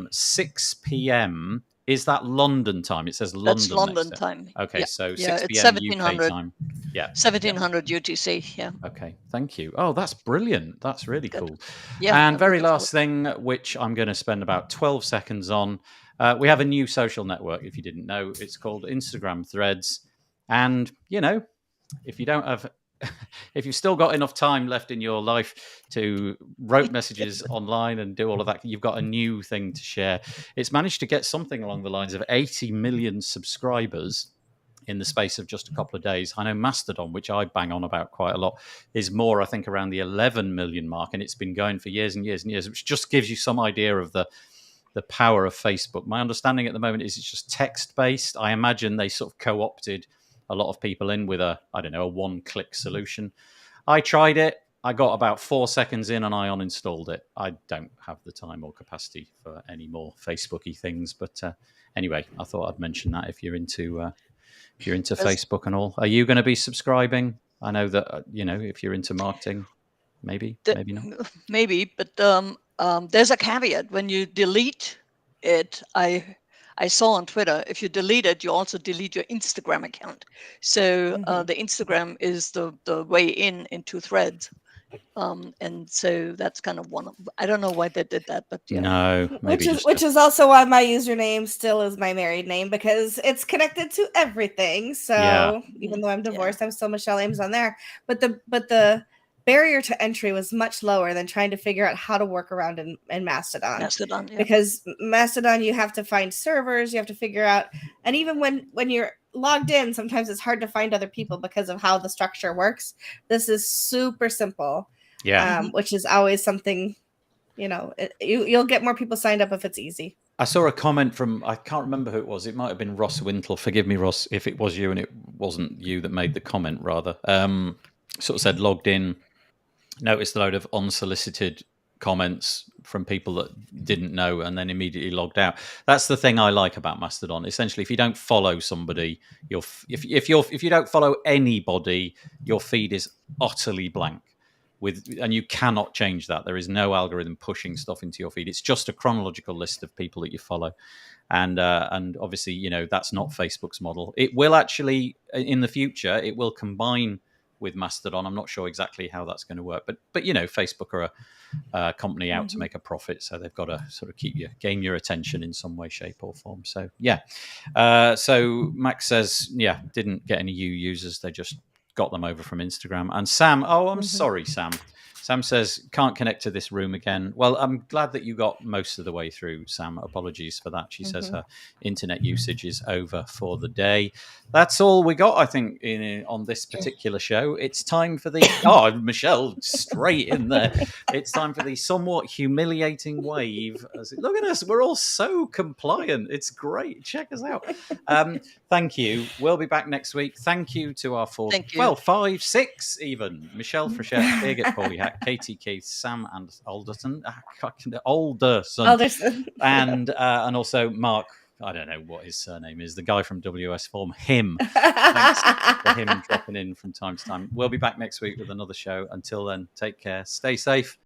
6 p.m. Is that London time? It says London. That's London time. Okay, so 6 it's p.m. 1700 UK time. Yeah, 1700 UTC. Yeah. Okay, thank you. Oh, that's brilliant. That's really cool. Yeah. And very last thing, which I'm going to spend about 12 seconds on, we have a new social network. If you didn't know, it's called Instagram Threads. And if you don't have, if you've still got enough time left in your life to write messages online and do all of that, you've got a new thing to share. It's managed to get something along the lines of 80 million subscribers in the space of just a couple of days. I know Mastodon, which I bang on about quite a lot, is more, I think, around the 11 million mark, and it's been going for years and years and years, which just gives you some idea of the power of Facebook. My understanding at the moment is it's just text-based. I imagine they sort of co-opted a lot of people in with a one-click solution. I tried it. I got about 4 seconds in and I uninstalled it. I don't have the time or capacity for any more Facebook-y things. But anyway, I thought I'd mention that if you're into Facebook and all. Are you going to be subscribing? I know that, if you're into marketing, maybe not. Maybe, but there's a caveat. When you delete it, I saw on Twitter, if you delete it, you also delete your Instagram account. So the Instagram is the way into Threads. And so that's kind of one of, I don't know why they did that, but no, maybe which is also why my username still is my married name, because it's connected to everything. So even though I'm divorced, I'm still Michelle Ames on there. But the barrier to entry was much lower than trying to figure out how to work around in Mastodon. Because Mastodon, you have to find servers, you have to figure out, and even when you're logged in, sometimes it's hard to find other people because of how the structure works. This is super simple, which is always something, you'll get more people signed up if it's easy. I saw a comment from, I can't remember who it was. It might have been Ross Wintle. Forgive me, Ross, if it was you and it wasn't you that made the comment, rather. Sort of said, logged in, noticed a load of unsolicited comments from people that didn't know, and then immediately logged out. That's the thing I like about Mastodon. Essentially, if you don't follow somebody, if you don't follow anybody, your feed is utterly blank. And you cannot change that. There is no algorithm pushing stuff into your feed. It's just a chronological list of people that you follow. And obviously, that's not Facebook's model. It will actually, in the future, it will combine with Mastodon. I'm not sure exactly how that's going to work, but Facebook are a company out to make a profit, so they've got to sort of gain your attention in some way, shape, or form. So so Max says, didn't get any new users, they just got them over from Instagram. And Sam, I'm sorry, Sam. Sam says, can't connect to this room again. Well, I'm glad that you got most of the way through, Sam. Apologies for that. She says her internet usage is over for the day. That's all we got, I think, on this particular show. It's time for the... Michelle, straight in there. It's time for the somewhat humiliating wave. Look at us. We're all so compliant. It's great. Check us out. Thank you. We'll be back next week. Thank you to our 5, 6 even. Michelle Frechette, Birgit Pauliak, Katie Keith, Sam and Alderson, and also Mark. I don't know what his surname is. The guy from WS Form. Him. Thanks for him dropping in from time to time. We'll be back next week with another show. Until then, take care. Stay safe.